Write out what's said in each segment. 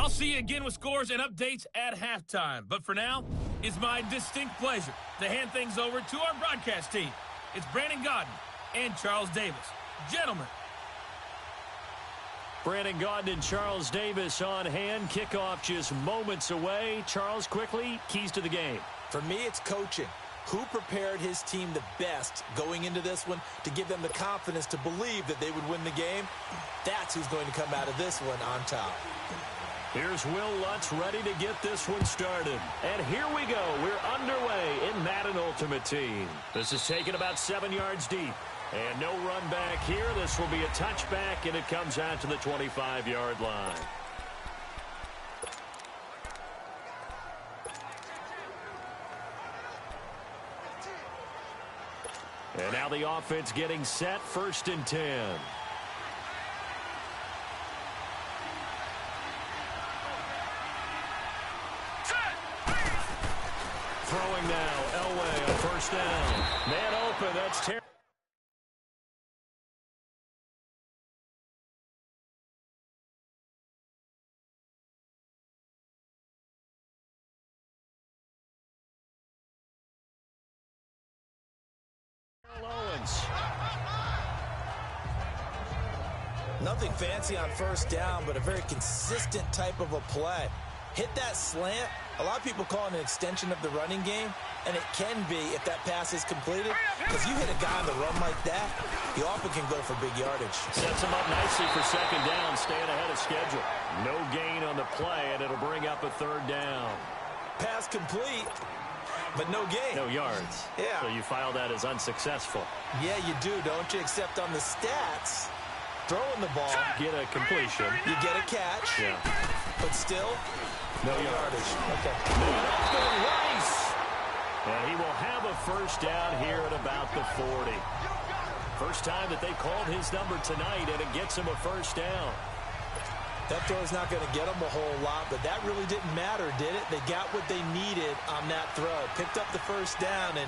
I'll see you again with scores and updates at halftime. But for now, it's my distinct pleasure to hand things over to our broadcast team. It's Brandon Gaudin and Charles Davis. Gentlemen. Brandon Gaudin and Charles Davis on hand. Kickoff just moments away. Charles, quickly, keys to the game. For me, it's coaching. Who prepared his team the best going into this one to give them the confidence to believe that they would win the game? That's who's going to come out of this one on top. Here's Will Lutz ready to get this one started. And here we go. We're underway in Madden Ultimate Team. This is taken about 7 yards deep. And no run back here. This will be a touchback, and it comes out to the 25-yard line. And now the offense getting set, 1st and 10. Throwing now, Elway on 1st down. Man open, that's terrible. Nothing fancy on 1st down, but a very consistent type of a play. Hit that slant. A lot of people call it an extension of the running game, and it can be if that pass is completed. Because you hit a guy on the run like that, he often can go for big yardage. Sets him up nicely for 2nd down, staying ahead of schedule. No gain on the play, and it'll bring up a 3rd down. Pass complete, but no gain. No yards. Yeah. So you file that as unsuccessful. Yeah, you do, don't you? Except on the stats, throwing the ball. Get a completion. You get a catch. Yeah. But still, no yardage. Okay. Rice. And he will have a 1st down here at about the 40. First time that they called his number tonight, and it gets him a 1st down. That throw's not going to get them a whole lot, but that really didn't matter, did it? They got what they needed on that throw. Picked up the 1st down, and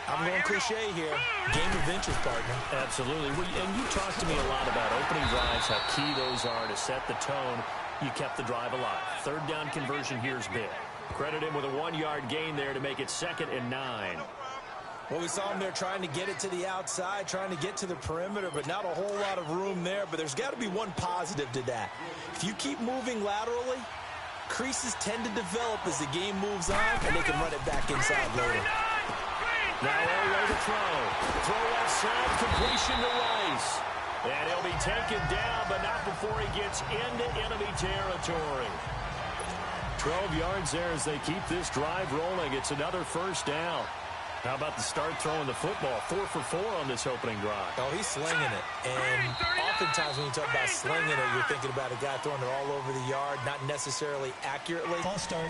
I'm going cliche here. Game of inches, partner. Absolutely. And you talked to me a lot about opening drives, how key those are to set the tone. You kept the drive alive. 3rd down conversion here is big. Credit him with a 1-yard gain there to make it 2nd and 9. Well, we saw him there trying to get it to the outside, trying to get to the perimeter, but not a whole lot of room there. But there's got to be one positive to that. If you keep moving laterally, creases tend to develop as the game moves on, and they can run it back inside later. Now Elway to throw. Throw left side, completion to Rice. And he'll be taken down, but not before he gets into enemy territory. 12 yards there as they keep this drive rolling. It's another 1st down. How about the start throwing the football? 4 for 4 on this opening drive. Oh, he's slinging it. And oftentimes when you talk about slinging it, you're thinking about a guy throwing it all over the yard, not necessarily accurately.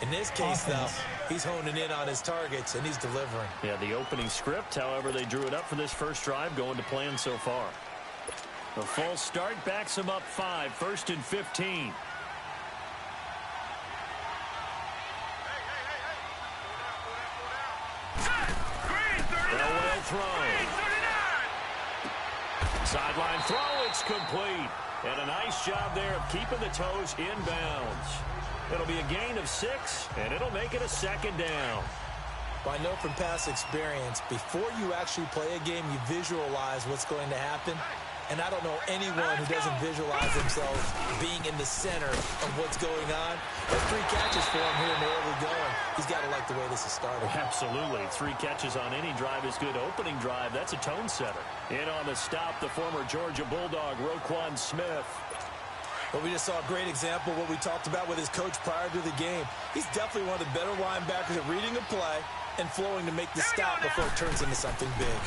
In this case, though, he's honing in on his targets, and he's delivering. Yeah, the opening script, however, they drew it up for this first drive, going to plan so far. The full start backs him up 5, 1st and 15. Throw. Sideline throw, it's complete. And a nice job there of keeping the toes inbounds. It'll be a gain of 6, and it'll make it a 2nd down. Well, I know from past experience, before you actually play a game, you visualize what's going to happen. And I don't know anyone who doesn't visualize themselves being in the center of what's going on. There's 3 catches for him here in the early going. He's got to like the way this is started. Absolutely. 3 catches on any drive is good. Opening drive, that's a tone setter. In on the stop, the former Georgia Bulldog, Roquan Smith. Well, we just saw a great example of what we talked about with his coach prior to the game. He's definitely one of the better linebackers at reading a play and flowing to make the stop before it turns into something big.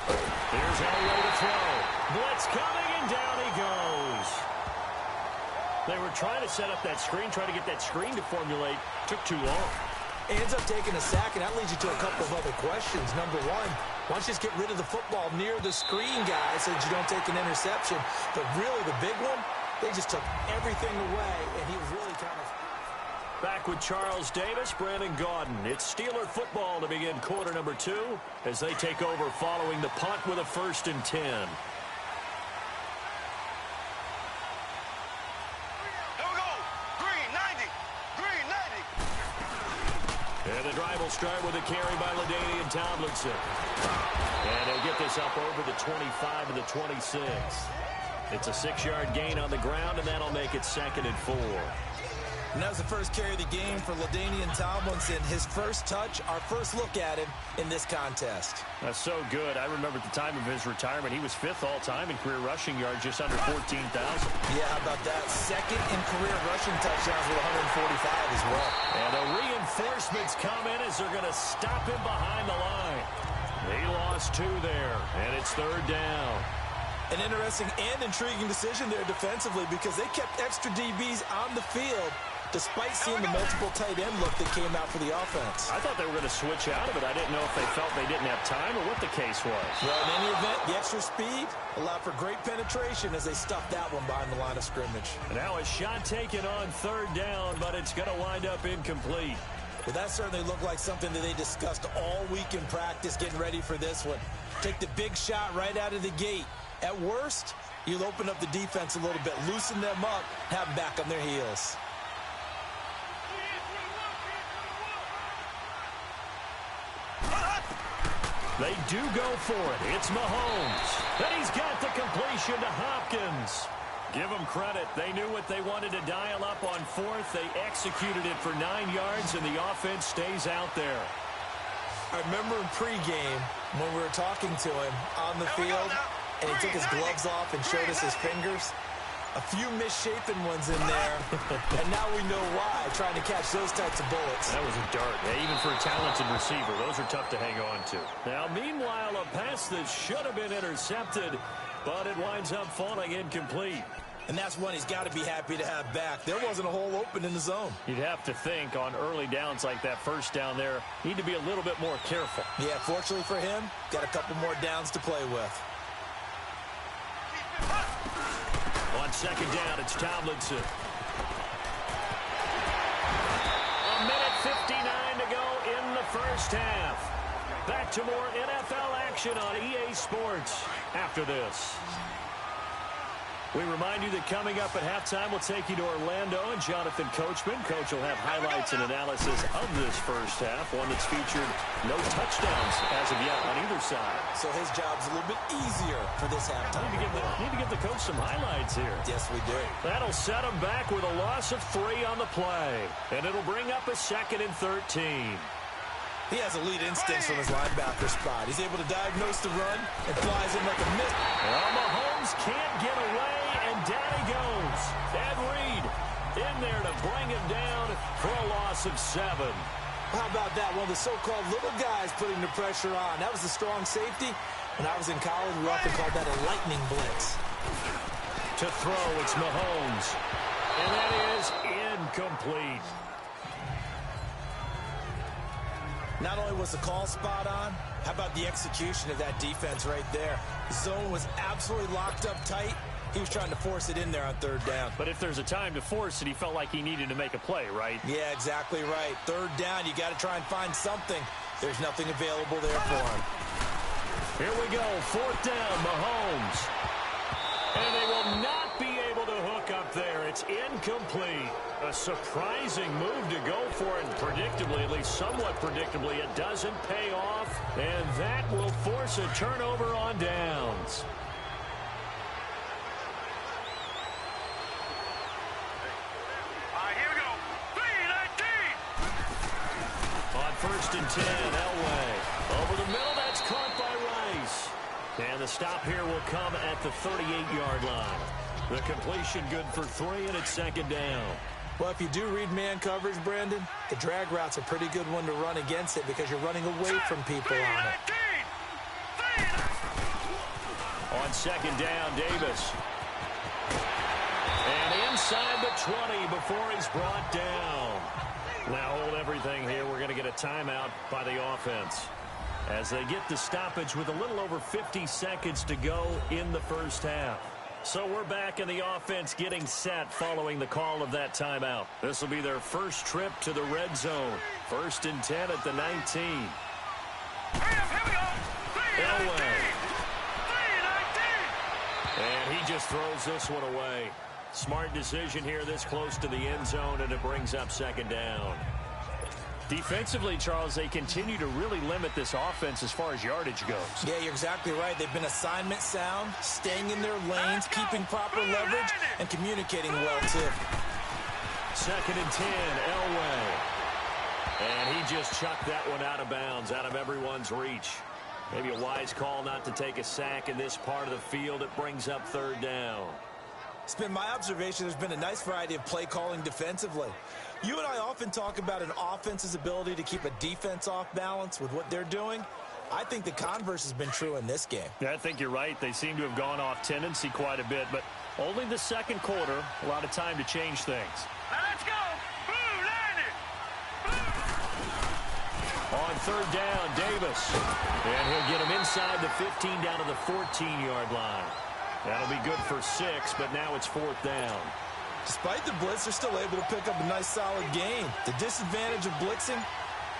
Here's Elway to throw. Blitz coming, and down he goes. They were trying to set up that screen, trying to get that screen to formulate. Took too long. He ends up taking a sack, and that leads you to a couple of other questions. Number one, why don't you just get rid of the football near the screen, guys, so that you don't take an interception? But really, the big one, they just took everything away, and he was really kind of... Back with Charles Davis, Brandon Gaudin. It's Steeler football to begin quarter number 2 as they take over following the punt with a 1st and 10. Here we go. Green, 90. And the drive will start with a carry by LaDainian Tomlinson. And he'll get this up over the 25 to the 26. It's a 6-yard gain on the ground, and that'll make it 2nd and 4. And that was the first carry of the game for LaDainian Tomlinson. His first touch, our first look at him in this contest. That's so good. I remember at the time of his retirement, he was 5th all-time in career rushing yards, just under 14,000. Yeah, how about that? 2nd in career rushing touchdowns with 145 as well. And the reinforcements come in as they're going to stop him behind the line. He lost 2 there, and it's 3rd down. An interesting and intriguing decision there defensively because they kept extra DBs on the field despite seeing the multiple tight end look that came out for the offense. I thought they were going to switch out of it. I didn't know if they felt they didn't have time or what the case was. Well, in any event, the extra speed allowed for great penetration as they stuffed that one behind the line of scrimmage. And now a shot taken on 3rd down, but it's going to wind up incomplete. Well, that certainly looked like something that they discussed all week in practice, getting ready for this one. Take the big shot right out of the gate. At worst, you'll open up the defense a little bit, loosen them up, have them back on their heels. They do go for it. It's Mahomes. And he's got the completion to Hopkins. Give them credit. They knew what they wanted to dial up on 4th. They executed it for 9 yards, and the offense stays out there. I remember in pregame when we were talking to him on the field, and he took his gloves off and showed us his fingers. A few misshapen ones in there, and now we know why, trying to catch those types of bullets. That was a dart. Yeah, even for a talented receiver, those are tough to hang on to. Now, meanwhile, a pass that should have been intercepted, but it winds up falling incomplete. And that's one he's got to be happy to have back. There wasn't a hole open in the zone. You'd have to think on early downs like that, first down there, need to be a little bit more careful. Yeah, fortunately for him, got a couple more downs to play with. On 2nd down, it's Tomlinson. A minute 59 to go in the first half. Back to more NFL action on EA Sports after this. We remind you that coming up at halftime, we'll take you to Orlando and Jonathan Coachman. Coach will have highlights and analysis of this first half, one that's featured no touchdowns as of yet on either side. So his job's a little bit easier for this halftime. Need to give the coach some highlights here. Yes, we do. That'll set him back with a loss of 3 on the play, and it'll bring up a 2nd and 13. He has elite instincts from his linebacker spot. He's able to diagnose the run and flies in like a miss. Well, Mahomes can't get away, and down he goes. Ed Reed in there to bring him down for a loss of 7. How about that? One of the so-called little guys putting the pressure on. That was the strong safety. When I was in college, we often called that a lightning blitz. To throw, it's Mahomes. And that is incomplete. Not only was the call spot on, how about the execution of that defense right there? The zone was absolutely locked up tight. He was trying to force it in there on 3rd down. But if there's a time to force it, he felt like he needed to make a play, right? Yeah, exactly right. 3rd down, you got to try and find something. There's nothing available there for him. Here we go, 4th down, Mahomes. And they will not be able to hook up there. It's incomplete. A surprising move to go for it, and predictably, at least somewhat predictably, it doesn't pay off, and that will force a turnover on downs. Here we go. 3-19. On 1st and 10, Elway. Over the middle, that's caught by Rice. And the stop here will come at the 38-yard line. The completion good for 3, and it's 2nd down. Well, if you do read man coverage, Brandon, the drag route's a pretty good one to run against it because you're running away from people on it. On 2nd down, Davis. And inside the 20 before he's brought down. Now hold everything here. We're going to get a timeout by the offense as they get the stoppage with a little over 50 seconds to go in the first half. So we're back in the offense getting set following the call of that timeout. This will be their first trip to the red zone. 1st and 10 at the 19. Here we go. 3-19. And he just throws this one away. Smart decision here this close to the end zone, and it brings up 2nd down. Defensively, Charles, they continue to really limit this offense as far as yardage goes. Yeah, you're exactly right. They've been assignment sound, staying in their lanes, keeping proper leverage, and communicating well, too. 2nd and 10, Elway. And he just chucked that one out of bounds, out of everyone's reach. Maybe a wise call not to take a sack in this part of the field. It brings up 3rd down. It's been my observation there's been a nice variety of play calling defensively. You and I often talk about an offense's ability to keep a defense off balance with what they're doing. I think the converse has been true in this game. Yeah, I think you're right. They seem to have gone off tendency quite a bit, but only the 2nd quarter, a lot of time to change things. Now let's go. Blue, line it. On 3rd down, Davis. And he'll get him inside the 15 down to the 14-yard line. That'll be good for 6, but now it's 4th down. Despite the blitz, they're still able to pick up a nice, solid gain. The disadvantage of blitzing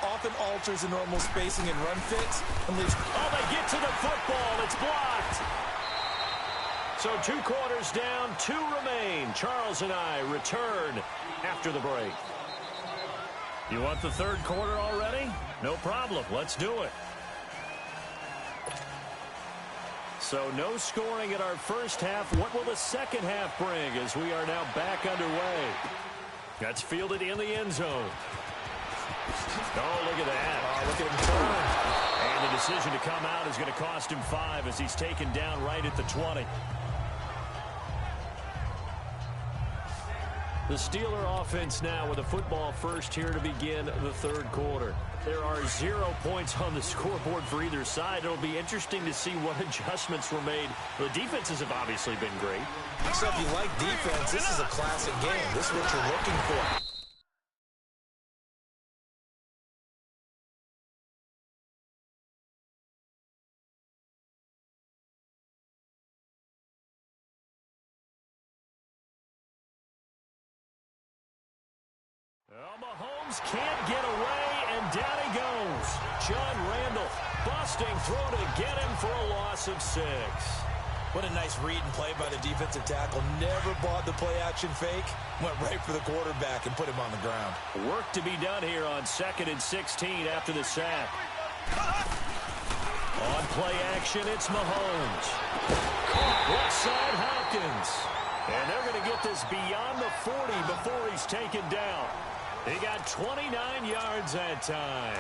often alters the normal spacing and run fits and leaves... Oh, they get to the football. It's blocked. So 2 quarters down, 2 remain. Charles and I return after the break. You want the 3rd quarter already? No problem. Let's do it. So no scoring in our first half. What will the second half bring as we are now back underway? That's fielded in the end zone. Oh, look at that. Oh, look at him turn. And the decision to come out is going to cost him 5 as he's taken down right at the 20. The Steeler offense now with a football first here to begin the 3rd quarter. There are 0 points on the scoreboard for either side. It'll be interesting to see what adjustments were made. The defenses have obviously been great. So if you like defense, this is a classic game. This is what you're looking for. Well, Mahomes can't get away, and down he goes. John Randall busting through to get him for a loss of 6. What a nice read and play by the defensive tackle. Never bought the play-action fake. Went right for the quarterback and put him on the ground. Work to be done here on 2nd and 16 after the sack. On play action, it's Mahomes. Left side, Hopkins. And they're going to get this beyond the 40 before he's taken down. He got 29 yards that time.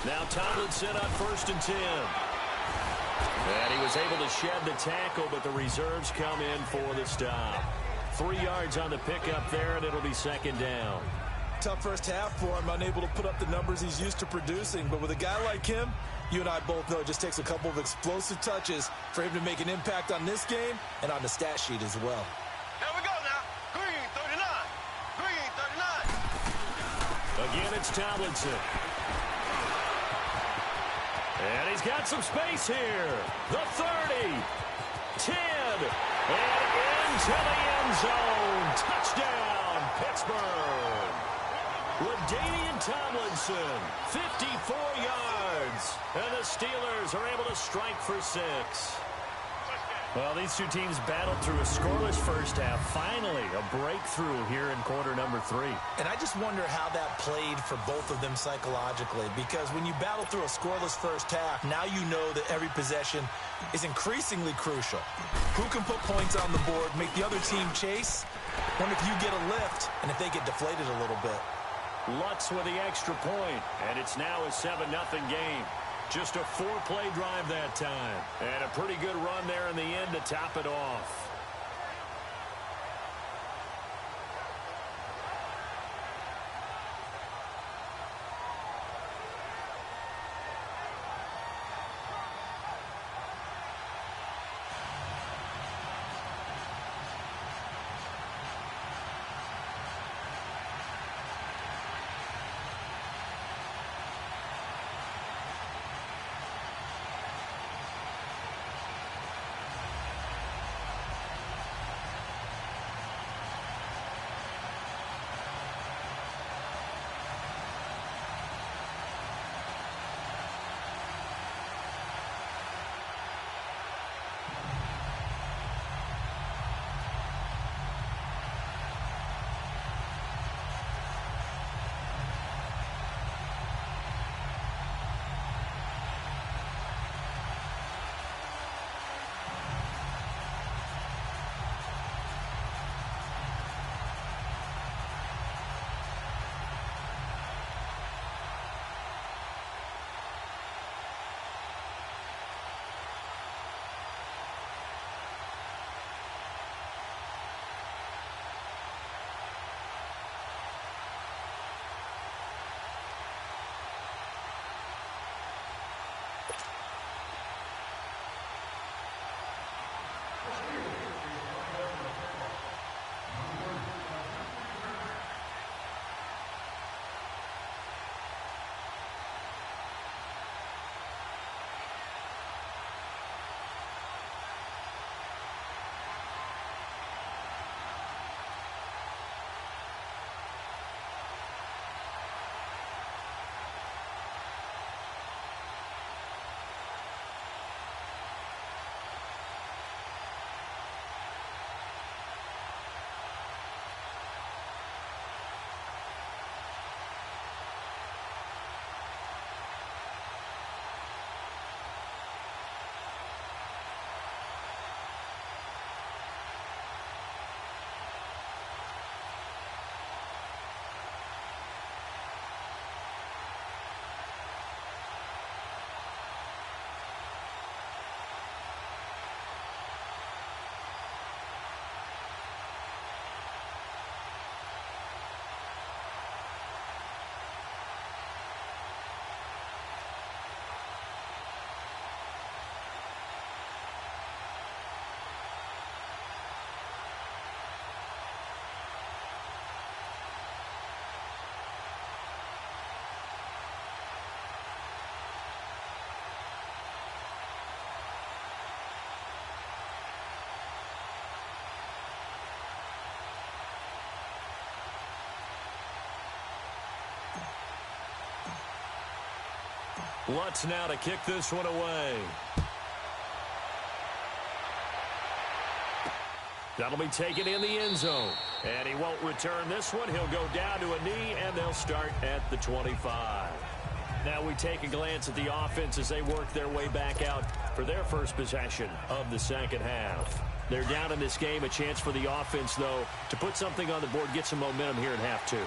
Now Tomlinson on 1st and 10. And he was able to shed the tackle, but the reserves come in for the stop. 3 yards on the pickup there, and it'll be 2nd down. Tough first half for him, unable to put up the numbers he's used to producing. But with a guy like him, you and I both know it just takes a couple of explosive touches for him to make an impact on this game and on the stat sheet as well. Here we go now. Green, 39. Green, 39. Again, it's Tomlinson. And he's got some space here. The 30. 10. And into the end zone. Touchdown, Pittsburgh. LaDainian Tomlinson, 54 yards. And the Steelers are able to strike for 6. Well, these two teams battled through a scoreless first half. Finally, a breakthrough here in quarter number 3. And I just wonder how that played for both of them psychologically, because when you battle through a scoreless first half, now you know that every possession is increasingly crucial. Who can put points on the board, make the other team chase? Wonder if you get a lift and if they get deflated a little bit. Lutz with the extra point, and it's now a 7-0 game. Just a 4-play drive that time. And a pretty good run there in the end to top it off. Lutz now to kick this one away. That'll be taken in the end zone. And he won't return this one. He'll go down to a knee, and they'll start at the 25. Now we take a glance at the offense as they work their way back out for their first possession of the second half. They're down in this game. A chance for the offense, though, to put something on the board, get some momentum here in half two.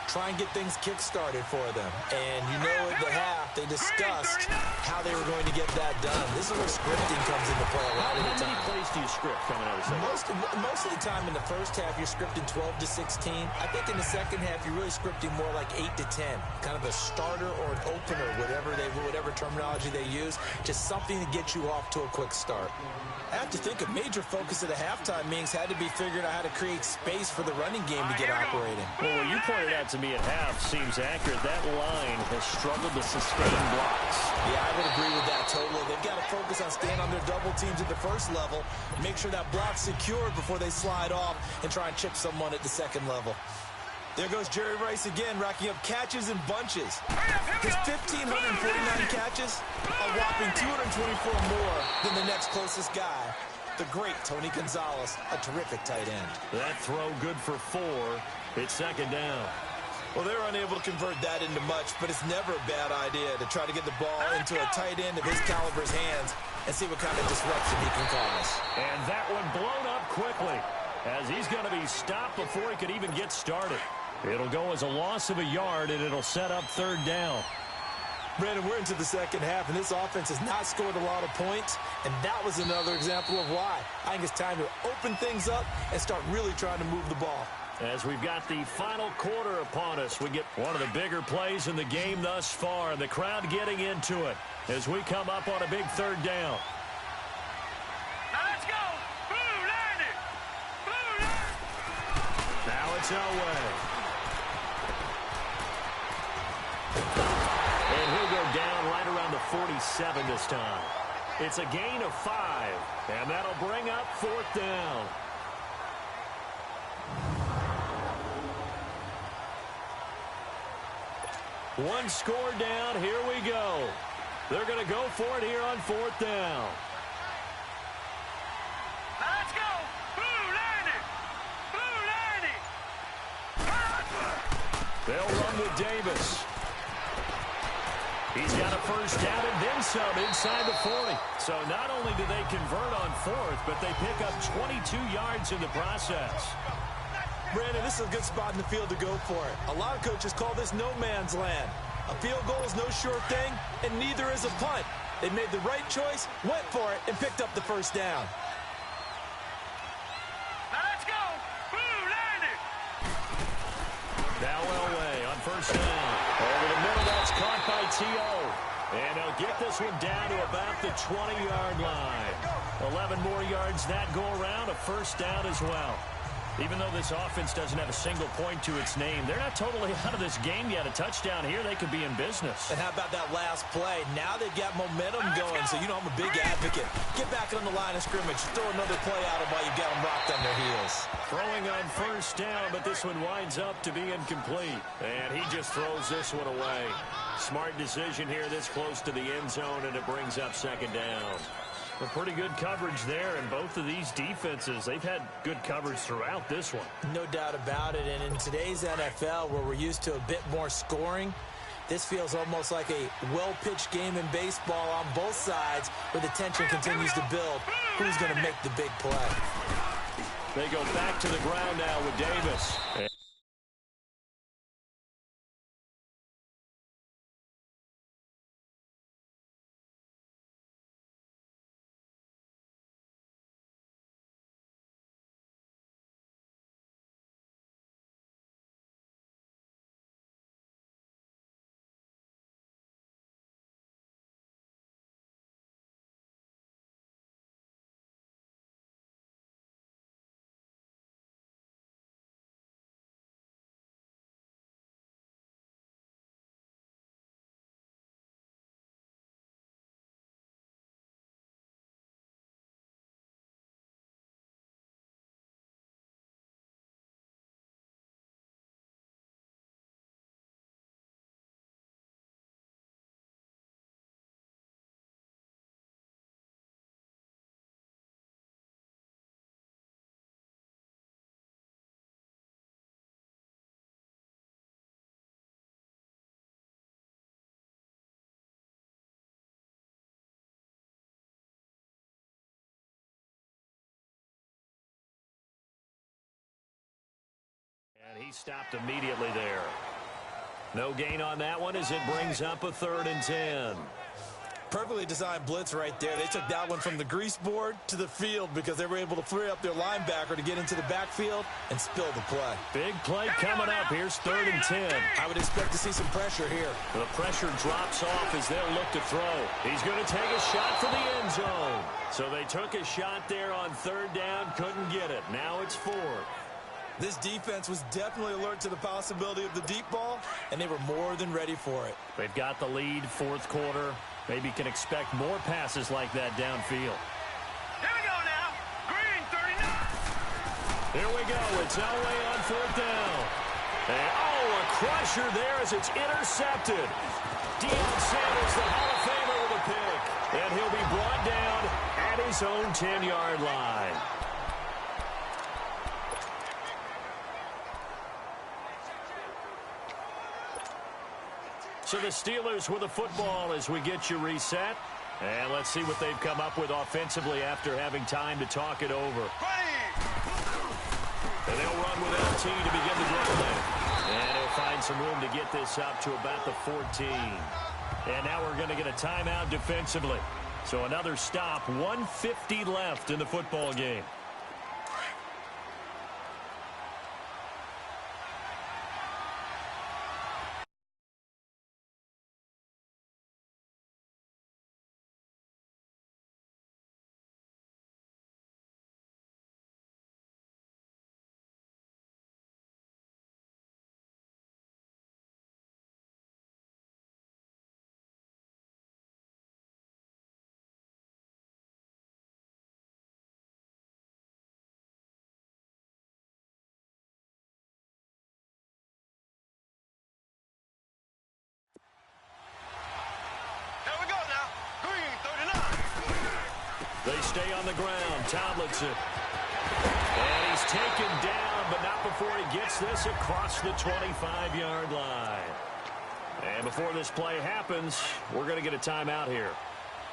Try and get things kick-started for them. And you know at the half, they discussed how they were going to get that done. This is where scripting comes into play a lot of the time. How many plays do you script coming out of the second? Most of the time in the first half, you're scripting 12 to 16. I think in the second half, you're really scripting more like 8 to 10. Kind of a starter or an opener, whatever terminology they use. Just something to get you off to a quick start. I have to think a major focus of the halftime meetings had to be figuring out how to create space for the running game to get operating. Well, what you pointed out to me at half seems accurate. That line has struggled to sustain blocks. Yeah, I would agree with that totally. They've got to focus on staying on their double teams at the first level, make sure that block's secured before they slide off and try and chip someone at the second level. There goes Jerry Rice again, racking up catches and bunches. His 1,549 catches, a whopping 224 more than the next closest guy, the great Tony Gonzalez, a terrific tight end. That throw good for 4. It's second down. Well, they're unable to convert that into much, but it's never a bad idea to try to get the ball into a tight end of his caliber's hands and see what kind of disruption he can cause. And that one blown up quickly as he's going to be stopped before he could even get started. It'll go as a loss of a yard, and it'll set up third down. Brandon, we're into the second half, and this offense has not scored a lot of points, and that was another example of why. I think it's time to open things up and start really trying to move the ball. As we've got the final quarter upon us, we get one of the bigger plays in the game thus far, and the crowd getting into it as we come up on a big third down. Now let's go. Blue line it. Blue line. Now it's Elway. And he'll go down right around the 47 this time. It's a gain of 5, and that'll bring up fourth down. One score down. Here we go. They're going to go for it here on fourth down. Now let's go. Blue line it. Blue line it. They'll run with Davis. He's got a first down and then some inside the 40. So not only do they convert on fourth, but they pick up 22 yards in the process. Brandon, this is a good spot in the field to go for it. A lot of coaches call this no man's land. A field goal is no sure thing, and neither is a punt. They made the right choice, went for it, and picked up the first down. Now let's go. Blue line it. Now Elway on first down. Over the middle, that's caught by T.O. And he'll get this one down to about the 20-yard line. 11 more yards that go around, a first down as well. Even though this offense doesn't have a single point to its name, they're not totally out of this game yet. A touchdown here, they could be in business. And how about that last play? Now they've got momentum going, so you know I'm a big advocate. Get back on the line of scrimmage. Throw another play out of while you've got them rocked on their heels. Throwing on first down, but this one winds up to be incomplete. And he just throws this one away. Smart decision here this close to the end zone, and it brings up second down. Well, pretty good coverage there, and both of these defenses, they've had good coverage throughout this one. No doubt about it, and in today's NFL, where we're used to a bit more scoring, this feels almost like a well-pitched game in baseball on both sides, where the tension continues to build. Who's going to make the big play? They go back to the ground now with Davis. He stopped immediately there. No gain on that one as it brings up a 3rd and 10. Perfectly designed blitz right there. They took that one from the grease board to the field because they were able to free up their linebacker to get into the backfield and spill the play. Big play coming up. Here's 3rd and 10. I would expect to see some pressure here. The pressure drops off as they'll look to throw. He's going to take a shot for the end zone. So they took a shot there on 3rd down, couldn't get it. Now it's 4th. This defense was definitely alert to the possibility of the deep ball, and they were more than ready for it. They've got the lead, 4th quarter. Maybe can expect more passes like that downfield. Here we go now. Green 39. Here we go. It's Elway on 4th down. And, a crusher there as it's intercepted. Deion Sanders, the Hall of Famer, with a pick. And he'll be brought down at his own 10-yard line. So the Steelers with the football as we get you reset. And let's see what they've come up with offensively after having time to talk it over. And they'll run with LT to begin the drive. And he'll find some room to get this up to about the 14. And now we're going to get a timeout defensively. So another stop, 1:50 left in the football game. They stay on the ground. Tomlinson. And he's taken down, but not before he gets this across the 25-yard line. And before this play happens, we're going to get a timeout here.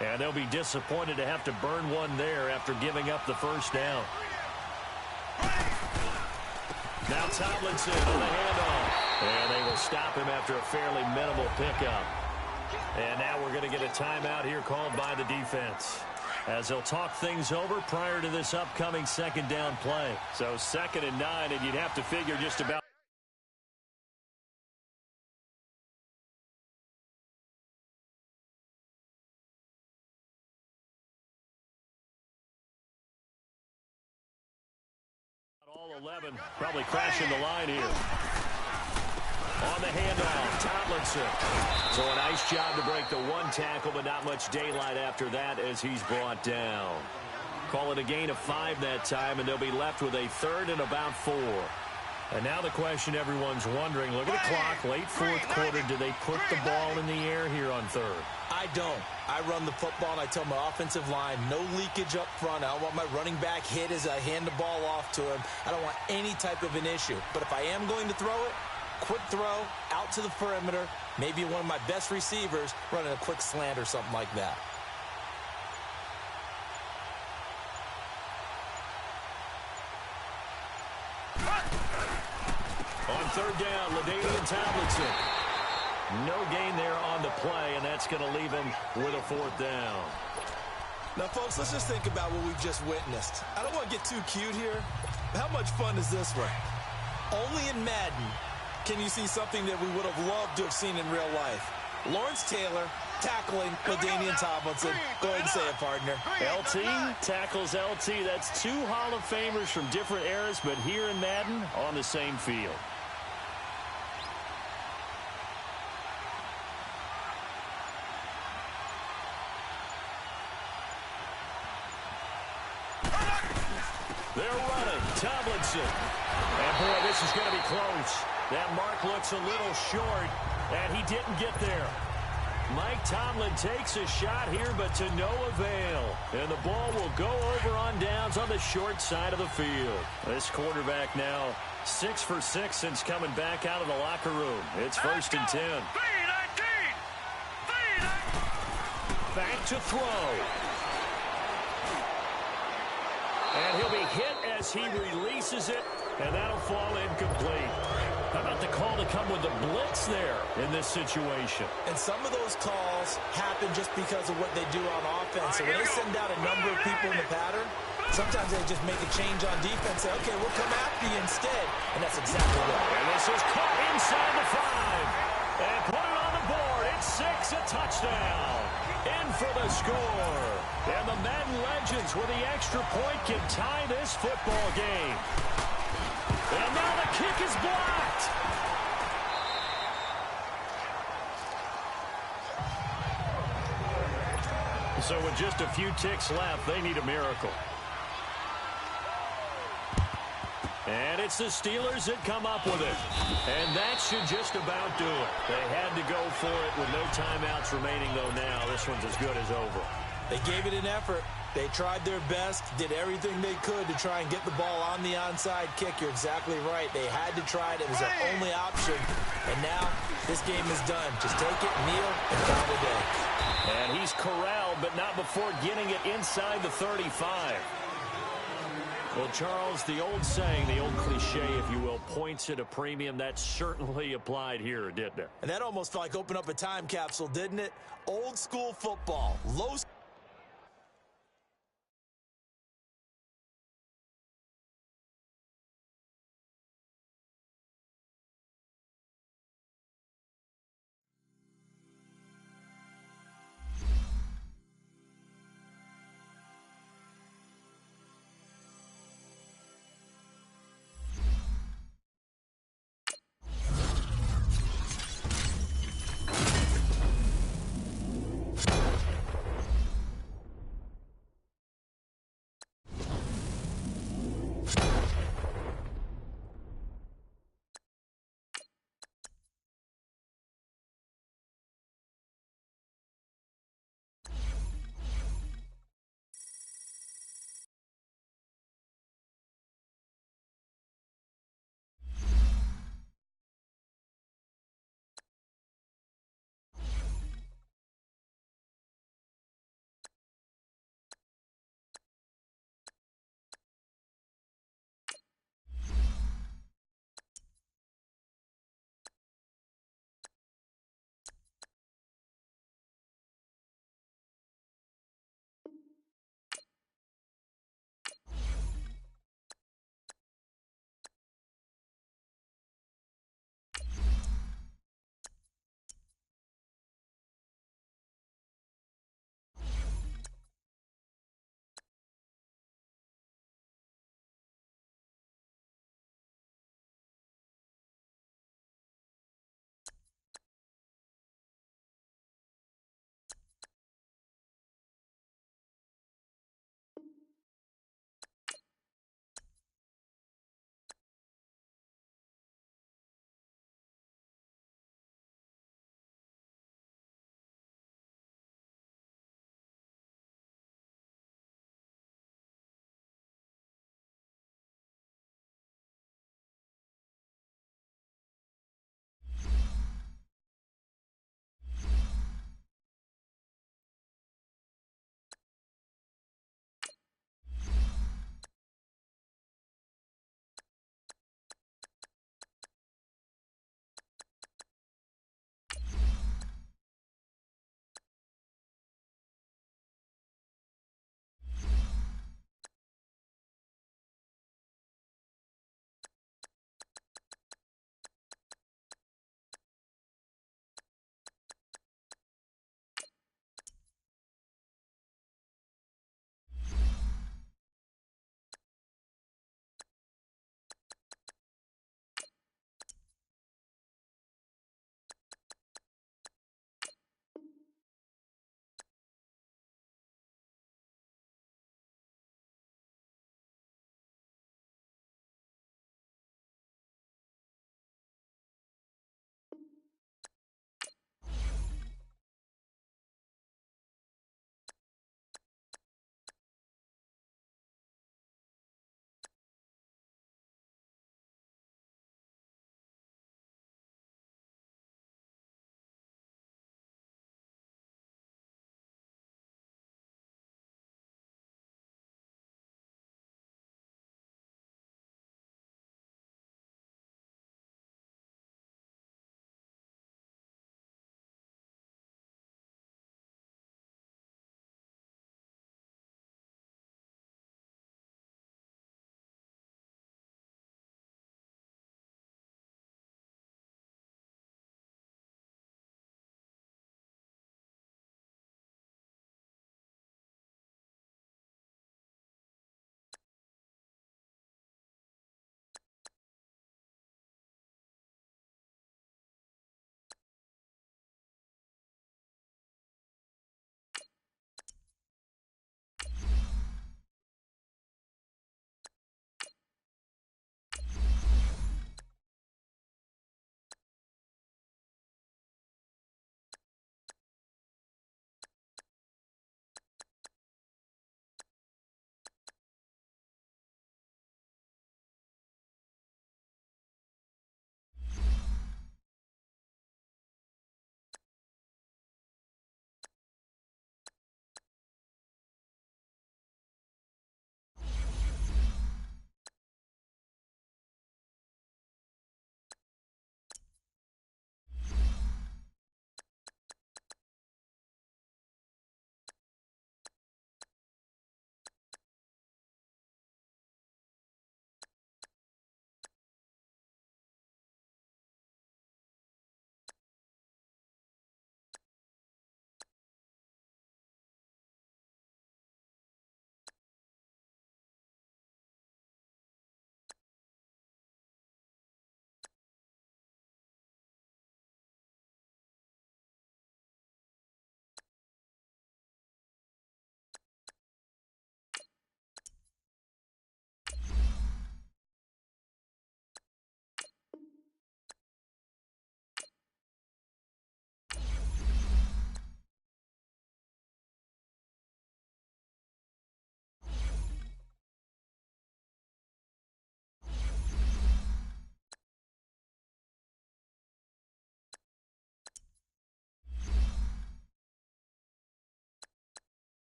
And they'll be disappointed to have to burn one there after giving up the 1st down. Now Tomlinson on the handoff. And they will stop him after a fairly minimal pickup. And now we're going to get a timeout here called by the defense, as they'll talk things over prior to this upcoming 2nd down play. So 2nd and 9, and you'd have to figure just about all 11 probably crashing the line here. On the handoff, Tomlinson. So a nice job to break the 1 tackle, but not much daylight after that as he's brought down. Call it a gain of 5 that time, and they'll be left with a 3rd and about 4. And now the question everyone's wondering, look at the clock, late 4th quarter, do they put the ball in the air here on 3rd? I don't. I run the football, and I tell my offensive line, no leakage up front. I don't want my running back hit as I hand the ball off to him. I don't want any type of an issue. But if I am going to throw it, quick throw, out to the perimeter, maybe one of my best receivers running a quick slant or something like that. On 3rd down, LaDainian Tomlinson. No gain there on the play, and that's going to leave him with a 4th down. Now, folks, let's just think about what we've just witnessed. I don't want to get too cute here. How much fun is this one? Only in Madden can you see something that we would have loved to have seen in real life. Lawrence Taylor tackling LaDainian Tomlinson. Go ahead and say it, partner. LT tackles LT. That's 2 Hall of Famers from different eras, but here in Madden on the same field. They're running. Tomlinson. And, boy, this is going to be close. That mark looks a little short, and he didn't get there. Mike Tomlin takes a shot here, but to no avail. And the ball will go over on downs on the short side of the field. This quarterback now 6 for 6 since coming back out of the locker room. It's 1st and 10. Back to throw. And he'll be hit as he releases it And that'll fall incomplete. How about the call to come with the blitz there in this situation? And some of those calls happen just because of what they do on offense. So when they send out a number of people in the pattern, sometimes they just make a change on defense. Say, okay, we'll come after you instead. And that's exactly what. And this is caught inside the 5. And put it on the board. It's 6, a touchdown. In for the score. And the Madden legends with the extra point can tie this football game. And now the kick is blocked. So with just a few ticks left, they need a miracle. And it's the Steelers that come up with it. And that should just about do it. They had to go for it with no timeouts remaining, though, now. This one's as good as over. They gave it an effort. They tried their best, did everything they could to try and get the ball on the onside kick. You're exactly right. They had to try it. It was their only option. And now this game is done. Just take it, kneel, and call it a day. And he's corralled, but not before getting it inside the 35. Well, Charles, the old saying, the old cliche, if you will, points at a premium, that certainly applied here, didn't it? And that almost like opened up a time capsule, didn't it? Old school football, low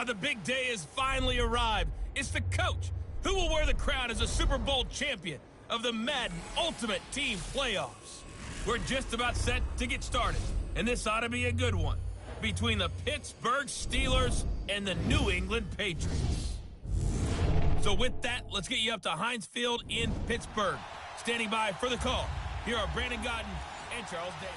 The big day has finally arrived. It's the coach who will wear the crown as a Super Bowl champion of the Madden Ultimate Team Playoffs. We're just about set to get started, and this ought to be a good one between the Pittsburgh Steelers and the New England Patriots. So with that, let's get you up to Heinz Field in Pittsburgh. Standing by for the call, here are Brandon Godden and Charles Davis.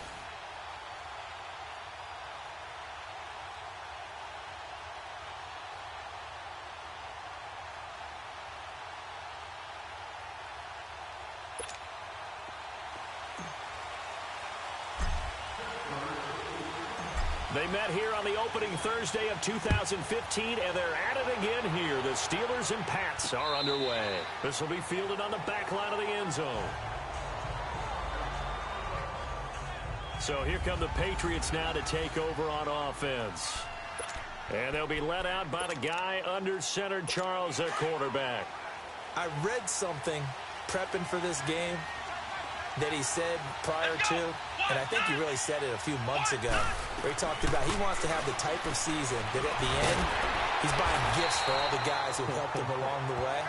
They met here on the opening Thursday of 2015, and they're at it again here. The Steelers and Pats are underway. This will be fielded on the back line of the end zone. So here come the Patriots now to take over on offense. And they'll be led out by the guy under center, Charles, their quarterback. I read something prepping for this game that he said prior to, and I think he really said it a few months ago, where he talked about he wants to have the type of season that at the end, he's buying gifts for all the guys who helped him along the way.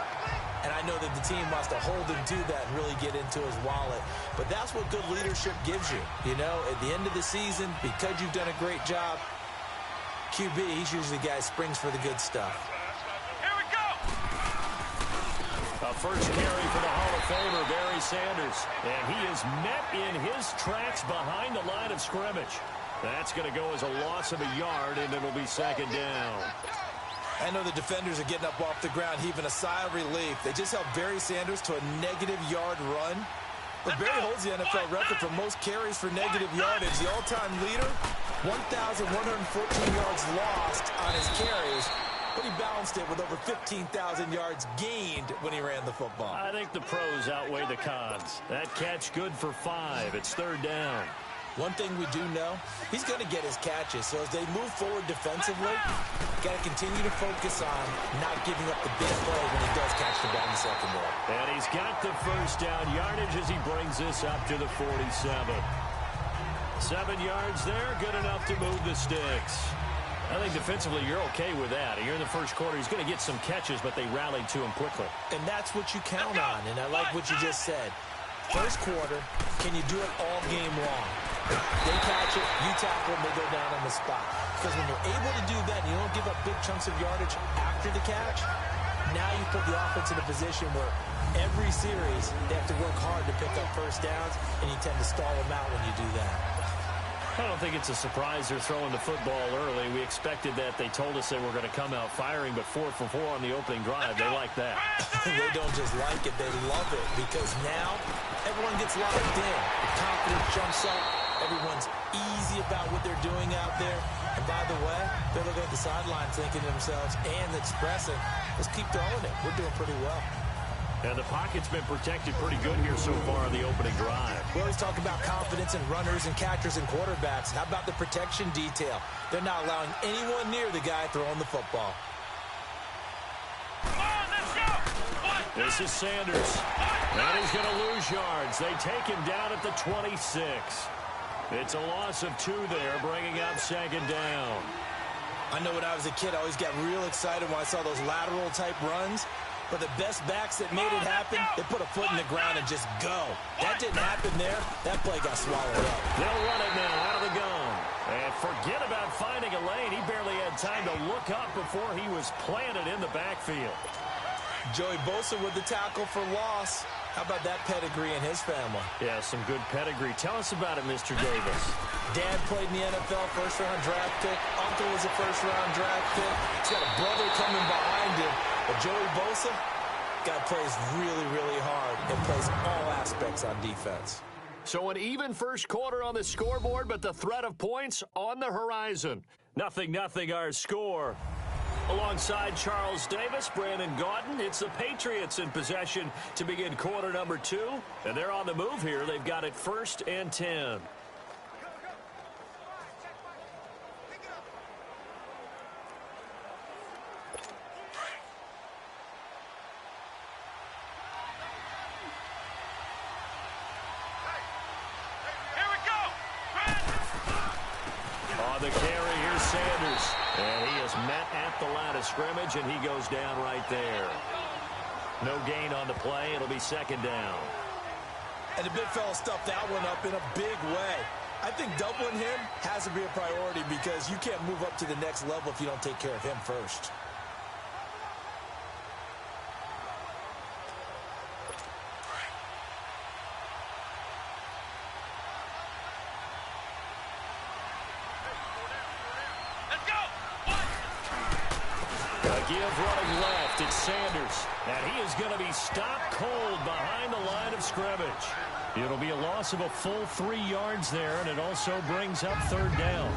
And I know that the team wants to hold him to that and really get into his wallet. But that's what good leadership gives you. You know, at the end of the season, because you've done a great job, QB, he's usually the guy who springs for the good stuff. A first carry for the Hall of Famer, Barry Sanders. And he is met in his tracks behind the line of scrimmage. That's going to go as a loss of a yard, and it'll be second down. I know the defenders are getting up off the ground, heaving a sigh of relief. They just held Barry Sanders to a -yard run. But Barry holds the NFL record for most carries for negative yardage. The all-time leader, 1,114 yards lost on his carries. But he balanced it with over 15,000 yards gained when he ran the football. I think the pros outweigh the cons. That catch good for 5. It's third down. One thing we do know, he's going to get his catches. So as they move forward defensively, got to continue to focus on not giving up the big play when he does catch the ball in the secondary. And he's got the first down yardage as he brings this up to the 47. 7 yards there, good enough to move the sticks. I think defensively you're okay with that. Here in the first quarter, he's going to get some catches, but they rallied to him quickly. And that's what you count on, and I like what you just said. First quarter, can you do it all game long? They catch it, you tackle them, they go down on the spot. Because when you're able to do that and you don't give up big chunks of yardage after the catch, now you put the offense in a position where every series they have to work hard to pick up first downs, and you tend to stall them out when you do that. I don't think it's a surprise they're throwing the football early. We expected that. They told us they were going to come out firing, but 4 for 4 on the opening drive. They like that. They don't just like it, they love it, because now everyone gets locked in. Confidence jumps up. Everyone's easy about what they're doing out there. And by the way, they're looking at the sideline thinking to themselves and expressing, let's keep throwing it. We're doing pretty well. And the pocket's been protected pretty good here so far on the opening drive. We always talk about confidence in runners and catchers and quarterbacks. How about the protection detail? They're not allowing anyone near the guy throwing the football. This is Sanders. And he's going to lose yards. They take him down at the 26. It's a loss of 2 there, bringing up second down. I know when I was a kid, I always got real excited when I saw those lateral-type runs. But the best backs that made it happen, they put a foot in the ground and just go. That didn't happen there. That play got swallowed up. They'll run it now out of the gun. And forget about finding a lane. He barely had time to look up before he was planted in the backfield. Joey Bosa with the tackle for loss. How about that pedigree in his family? Yeah, some good pedigree. Tell us about it, Mr. Davis. Dad played in the NFL, first-round draft pick. Uncle was a first-round draft pick. He's got a brother coming behind him. But Joey Bosa, guy plays really, really hard and plays all aspects on defense. So an even first quarter on the scoreboard, but the threat of points on the horizon. 0-0 our score. Alongside Charles Davis, Brandon Gaudin, it's the Patriots in possession to begin quarter number 2. And they're on the move here. They've got it 1st and 10. On the carry, here's Sanders. And he is met at the line of scrimmage, and he goes down right there. No gain on the play. It'll be second down. And the big fella stuffed that one up in a big way. I think doubling him has to be a priority because you can't move up to the next level if you don't take care of him first. Give running left, it's Sanders. And he is going to be stopped cold behind the line of scrimmage. It'll be a loss of a full 3 yards there, and it also brings up third down.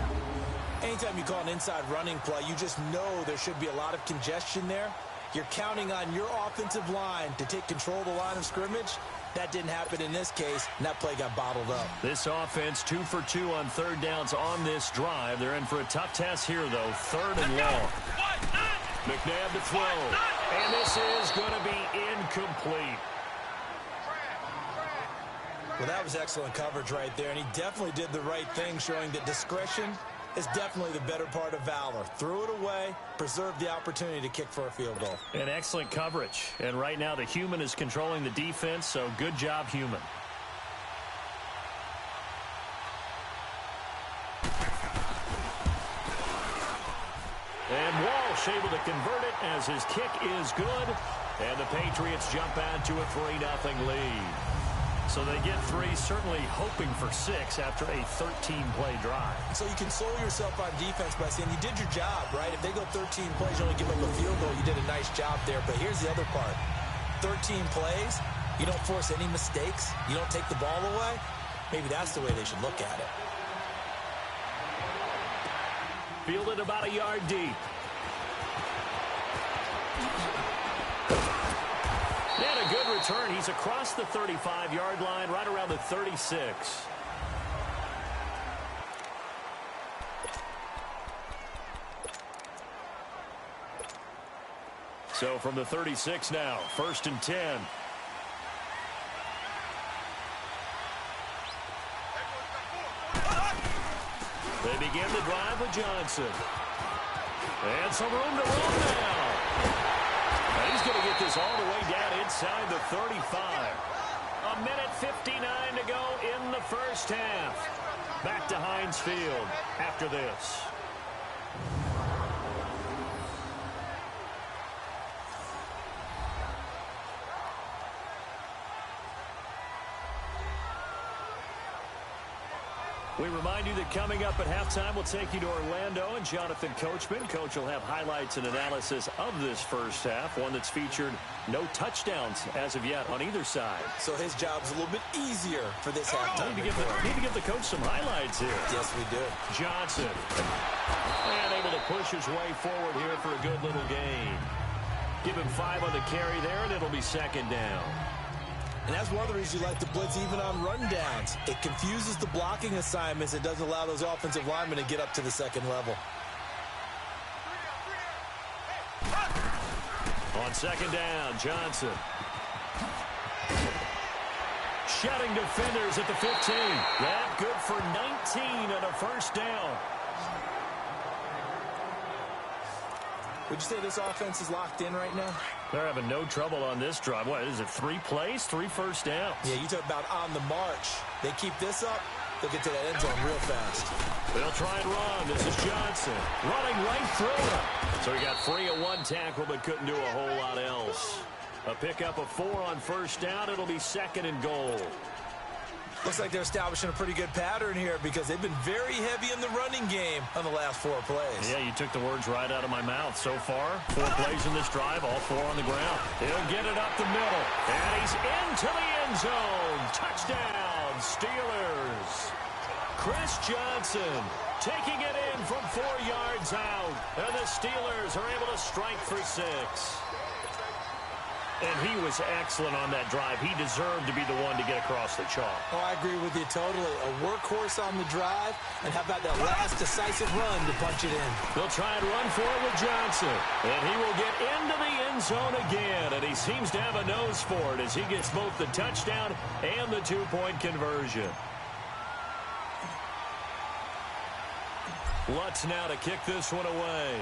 Anytime you call an inside running play, you just know there should be a lot of congestion there. You're counting on your offensive line to take control of the line of scrimmage. That didn't happen in this case, and that play got bottled up. This offense 2 for 2 on third downs on this drive. They're in for a tough test here, though. Third and long. McNabb to throw. And this is going to be incomplete. Well, that was excellent coverage right there, and he definitely did the right thing, showing that discretion is definitely the better part of valor. Threw it away, preserved the opportunity to kick for a field goal. And excellent coverage. And right now the human is controlling the defense, so good job, human. And Walsh able to convert it as his kick is good. And the Patriots jump out to a 3-0 lead. So they get 3, certainly hoping for 6 after a 13-play drive. So you console yourself on defense by saying you did your job, right? If they go 13 plays, you only give up a field goal, you did a nice job there. But here's the other part. 13 plays, you don't force any mistakes, you don't take the ball away. Maybe that's the way they should look at it. Fielded about a yard deep. And a good return. He's across the 35-yard line, right around the 36. So from the 36 now, 1st and 10. They begin the drive with Johnson. And some room to run now. And he's going to get this all the way down inside the 35. A minute 59 to go in the first half. Back to Heinz Field after this. We remind you that coming up at halftime, we'll take you to Orlando and Jonathan Coachman. Coach will have highlights and analysis of this first half, one that's featured no touchdowns as of yet on either side. So his job's a little bit easier for this halftime. Need to give the coach some highlights here. Yes, we do. Johnson. And able to push his way forward here for a good little gain. Give him 5 on the carry there, and it'll be second down. And that's one of the reasons you like to blitz even on rundowns. It confuses the blocking assignments. It doesn't allow those offensive linemen to get up to the second level. On second down, Johnson. Shutting defenders at the 15. That good for 19 and a first down. Would you say this offense is locked in right now? They're having no trouble on this drive. What is it, 3 plays, 3 first downs? Yeah, you talk about on the march. They keep this up, they'll get to that end zone real fast. They'll try and run. This is Johnson running right through it. So he got free of 1 tackle but couldn't do a whole lot else. A pickup of 4 on first down. It'll be second and goal. Looks like they're establishing a pretty good pattern here because they've been very heavy in the running game on the last 4 plays. Yeah, you took the words right out of my mouth. So far, 4 plays in this drive, all 4 on the ground. He'll get it up the middle, and he's into the end zone. Touchdown, Steelers. Chris Johnson taking it in from 4 yards out, and the Steelers are able to strike for 6. And he was excellent on that drive. He deserved to be the one to get across the chalk. Oh, I agree with you totally. A workhorse on the drive, and how about that last decisive run to punch it in? They'll try and run for it with Johnson. And he will get into the end zone again, and he seems to have a nose for it as he gets both the touchdown and the 2-point conversion. Lutz now to kick this one away.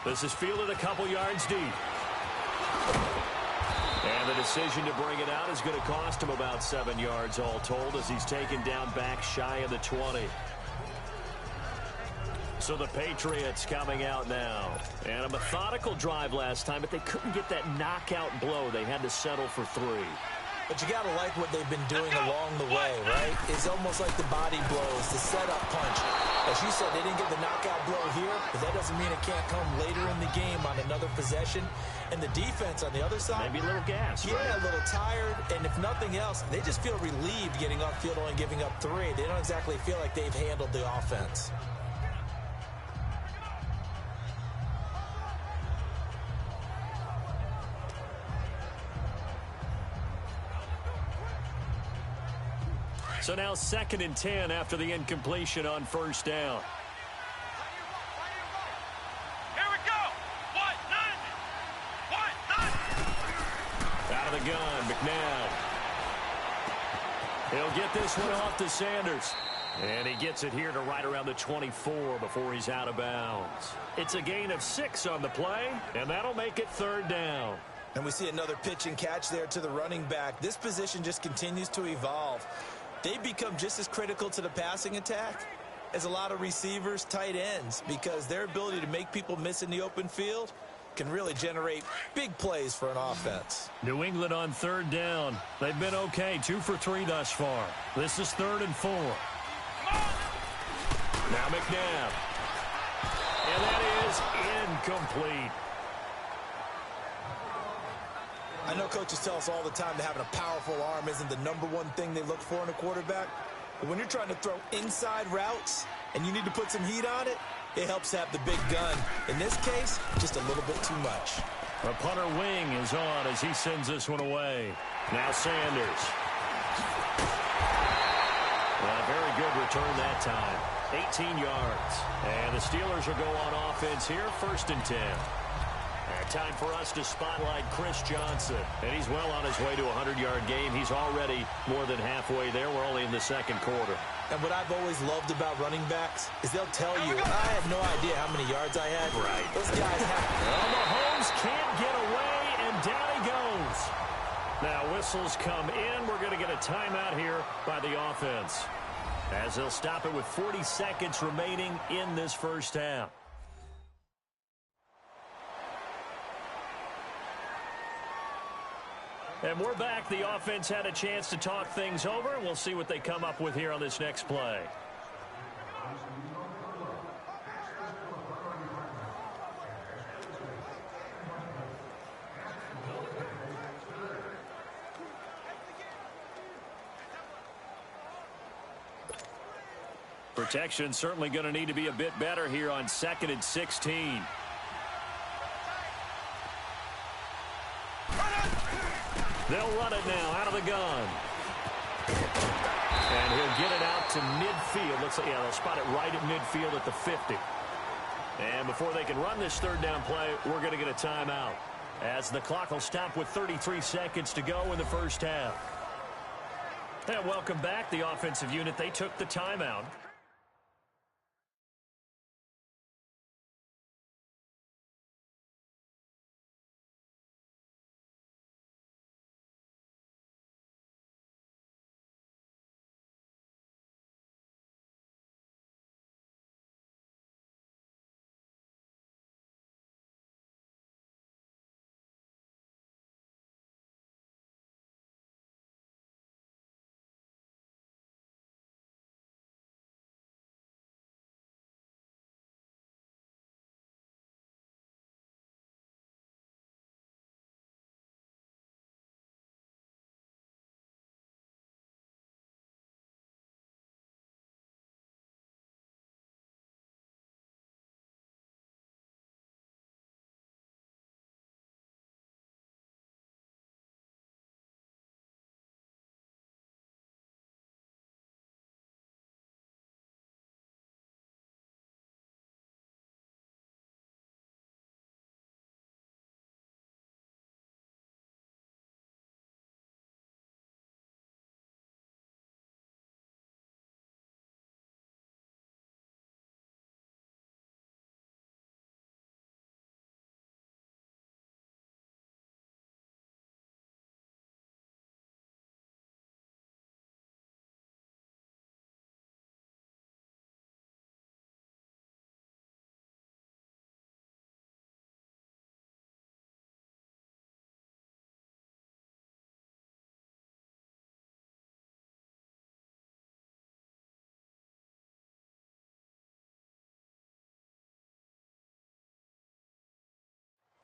This is fielded a couple yards deep. And the decision to bring it out is going to cost him about 7 yards all told as he's taken down back shy of the 20. So the Patriots coming out now. And a methodical drive last time, but they couldn't get that knockout blow. They had to settle for 3. But you got to like what they've been doing along the way, right? It's almost like the body blows, the setup punch. As you said, they didn't get the knockout blow here, but that doesn't mean it can't come later in the game on another possession. And the defense on the other side, maybe a little gas. Yeah, right? A little tired. And if nothing else, they just feel relieved getting off field only giving up 3. They don't exactly feel like they've handled the offense. So now 2nd and 10 after the incompletion on first down. Here we go. What? None. Out of the gun, McNabb. He'll get this one off to Sanders. And he gets it here to right around the 24 before he's out of bounds. It's a gain of 6 on the play, and that'll make it 3rd down. And we see another pitch and catch there to the running back. This position just continues to evolve. They become just as critical to the passing attack as a lot of receivers, tight ends, because their ability to make people miss in the open field can really generate big plays for an offense. New England on 3rd down. They've been okay, 2 for 3 thus far. This is 3rd and 4. Now McNabb. And that is incomplete. I know coaches tell us all the time that having a powerful arm isn't the #1 thing they look for in a quarterback. But when you're trying to throw inside routes and you need to put some heat on it, it helps to have the big gun. In this case, just a little bit too much. The punter wing is on as he sends this one away. Now Sanders. A very good return that time. 18 yards. And the Steelers will go on offense here, 1st and 10. Time for us to spotlight Chris Johnson. And he's well on his way to a 100-yard game. He's already more than halfway there. We're only in the 2nd quarter. And what I've always loved about running backs is they'll tell you, I had no idea how many yards I had. Right. Those guys have. Well, Mahomes can't get away, and down he goes. Now whistles come in. We're going to get a timeout here by the offense, as they'll stop it with 40 seconds remaining in this first half. And we're back. The offense had a chance to talk things over. We'll see what they come up with here on this next play. Protection certainly going to need to be a bit better here on 2nd and 16. They'll run it now out of the gun. And he'll get it out to midfield. Looks like, yeah, they'll spot it right at midfield at the 50. And before they can run this 3rd down play, we're going to get a timeout, as the clock will stop with 33 seconds to go in the first half. And welcome back, the offensive unit. They took the timeout.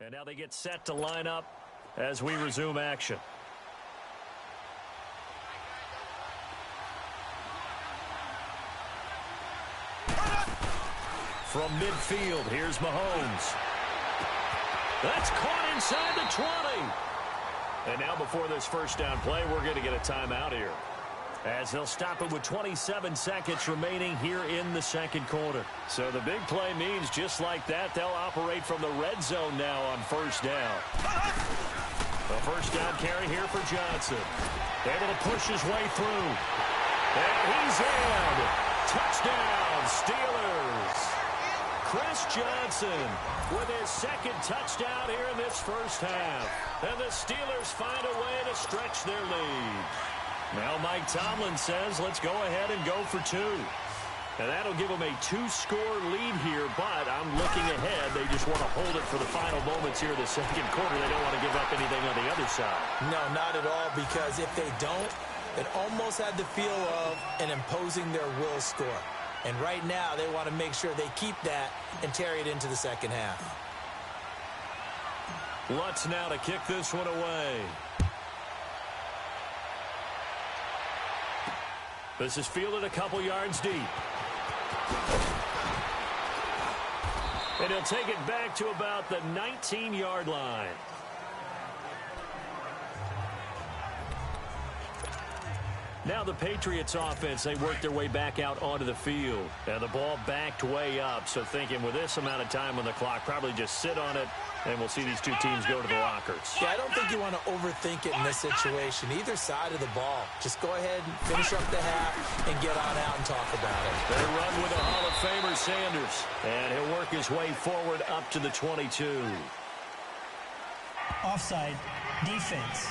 And now they get set to line up as we resume action. From midfield, here's Mahomes. That's caught inside the 20. And now before this first down play, we're going to get a timeout here, as they'll stop it with 27 seconds remaining here in the second quarter. So the big play means just like that, they'll operate from the red zone now on first down. A first down carry here for Johnson. Able to push his way through. And he's in. Touchdown, Steelers. Chris Johnson with his second touchdown here in this first half. And the Steelers find a way to stretch their lead. Now Mike Tomlin says, let's go ahead and go for two. And that'll give them a two-score lead here, but I'm looking ahead. They just want to hold it for the final moments here in the second quarter. They don't want to give up anything on the other side. No, not at all, because if they don't, it almost had the feel of an imposing their will score. And right now, they want to make sure they keep that and carry it into the second half. Lutz now to kick this one away. This is fielded a couple yards deep. And he'll take it back to about the 19-yard line. Now the Patriots offense, they work their way back out onto the field. And the ball backed way up, so thinking with this amount of time on the clock, probably just sit on it, and we'll see these two teams go to the lockers. Yeah, I don't think you want to overthink it in this situation, either side of the ball. Just go ahead and finish up the half and get on out and talk about it. They run with the Hall of Famer Sanders, and he'll work his way forward up to the 22. Offside, defense.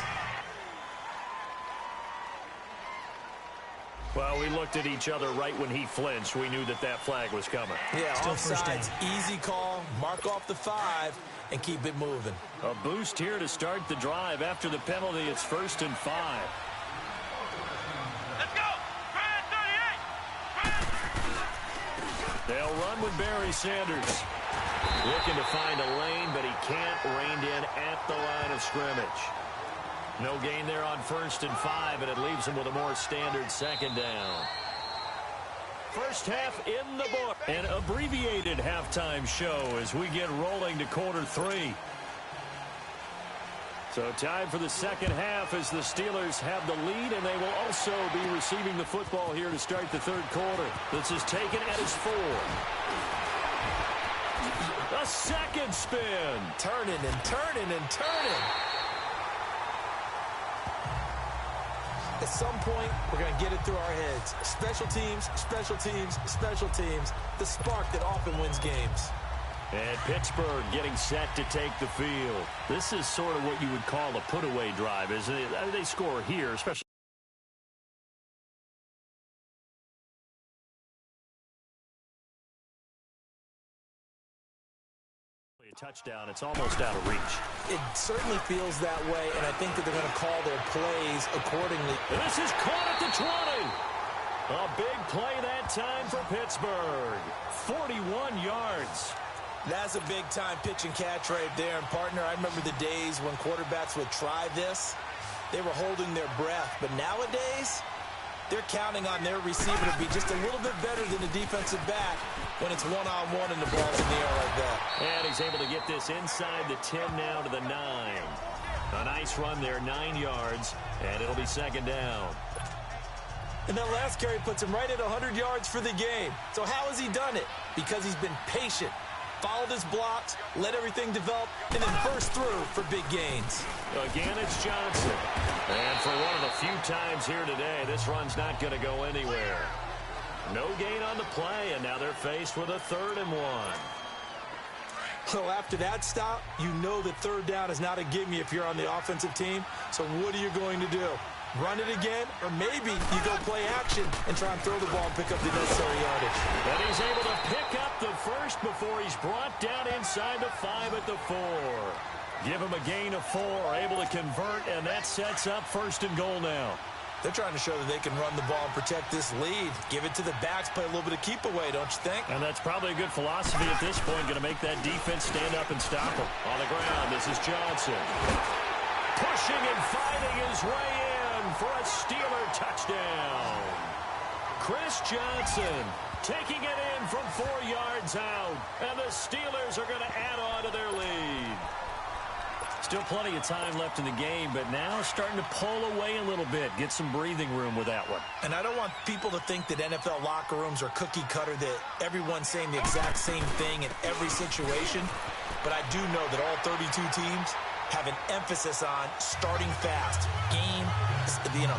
Well, we looked at each other right when he flinched. We knew that that flag was coming. Yeah, Still first down. offsides, easy call, mark off the 5, and keep it moving. A boost here to start the drive. After the penalty, it's 1st and 5. Let's go! Grand 38! They'll run with Barry Sanders. Looking to find a lane, but he can't. Reined in at the line of scrimmage. No gain there on 1st and 5, and it leaves him with a more standard second down. First half in the book. An abbreviated halftime show as we get rolling to quarter 3. So time for the second half as the Steelers have the lead, and they will also be receiving the football here to start the third quarter. This is taken at his 4. A second spin. Turning and turning and turning. At some point, we're going to get it through our heads. Special teams, special teams, special teams. The spark that often wins games. And Pittsburgh getting set to take the field. This is sort of what you would call a put-away drive, isn't it? They score here, especially. A touchdown, it's almost out of reach. It certainly feels that way, and I think that they're going to call their plays accordingly. And this is caught at the 20. A big play that time for Pittsburgh. 41 yards. That's a big-time pitch and catch right there. And, partner, I remember the days when quarterbacks would try this. They were holding their breath. But nowadays, they're counting on their receiver to be just a little bit better than the defensive back when it's one-on-one and the ball's in the air like that. And he's able to get this inside the 10 now to the 9. A nice run there, 9 yards, and it'll be second down. And that last carry puts him right at 100 yards for the game. So how has he done it? Because he's been patient, followed his blocks, let everything develop, and then burst through for big gains. Again, it's Johnson. And for one of the few times here today, this run's not going to go anywhere. No gain on the play, and now they're faced with a 3rd and 1. So after that stop, you know that third down is not a gimme if you're on the offensive team. So what are you going to do? Run it again, or maybe you go play action and try and throw the ball and pick up the necessary yardage. And he's able to pick up the first before he's brought down inside the 5 at the 4. Give him a gain of 4, able to convert, and that sets up 1st and goal now. They're trying to show that they can run the ball and protect this lead. Give it to the backs, play a little bit of keep away, don't you think? And that's probably a good philosophy at this point. Going to make that defense stand up and stop them. On the ground, this is Johnson. Pushing and fighting his way in for a Steeler touchdown. Chris Johnson taking it in from 4 yards out. And the Steelers are going to add on to their lead. Still plenty of time left in the game, but now starting to pull away a little bit. Get some breathing room with that one. And I don't want people to think that NFL locker rooms are cookie cutter, that everyone's saying the exact same thing in every situation. But I do know that all 32 teams have an emphasis on starting fast. Game,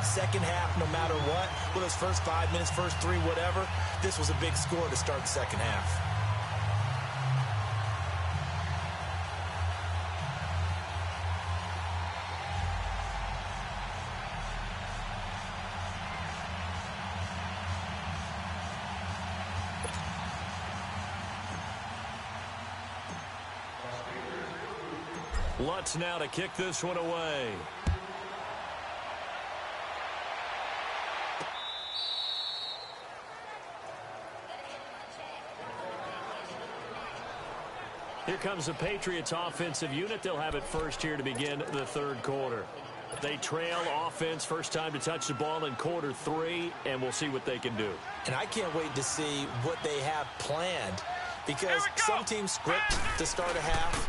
second half, no matter what. Well, those first 5 minutes, first 3, whatever. This was a big score to start the second half. Lutz now to kick this one away. Here comes the Patriots offensive unit. They'll have it first here to begin the third quarter. They trail offense, first time to touch the ball in quarter 3, and we'll see what they can do. And I can't wait to see what they have planned, because some teams script to start a half.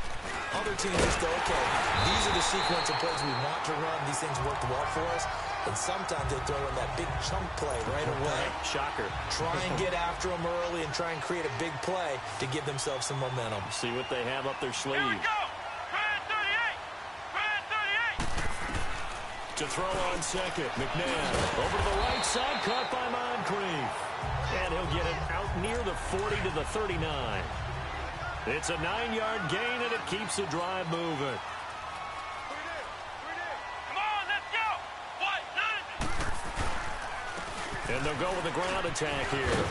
Other teams just go, okay, these are the sequence of plays we want to run. These things worked well for us. And sometimes they throw in that big chunk play right away. Shocker. Try and get after them early and try and create a big play to give themselves some momentum. See what they have up their sleeve. Here we go. Brad 38. To throw on second, McNabb. Over to the right side, caught by Moncrief. And he'll get it out near the 40 to the 39. It's a 9-yard gain, and it keeps the drive moving. Come on, let's go. What? And they'll go with the ground attack here.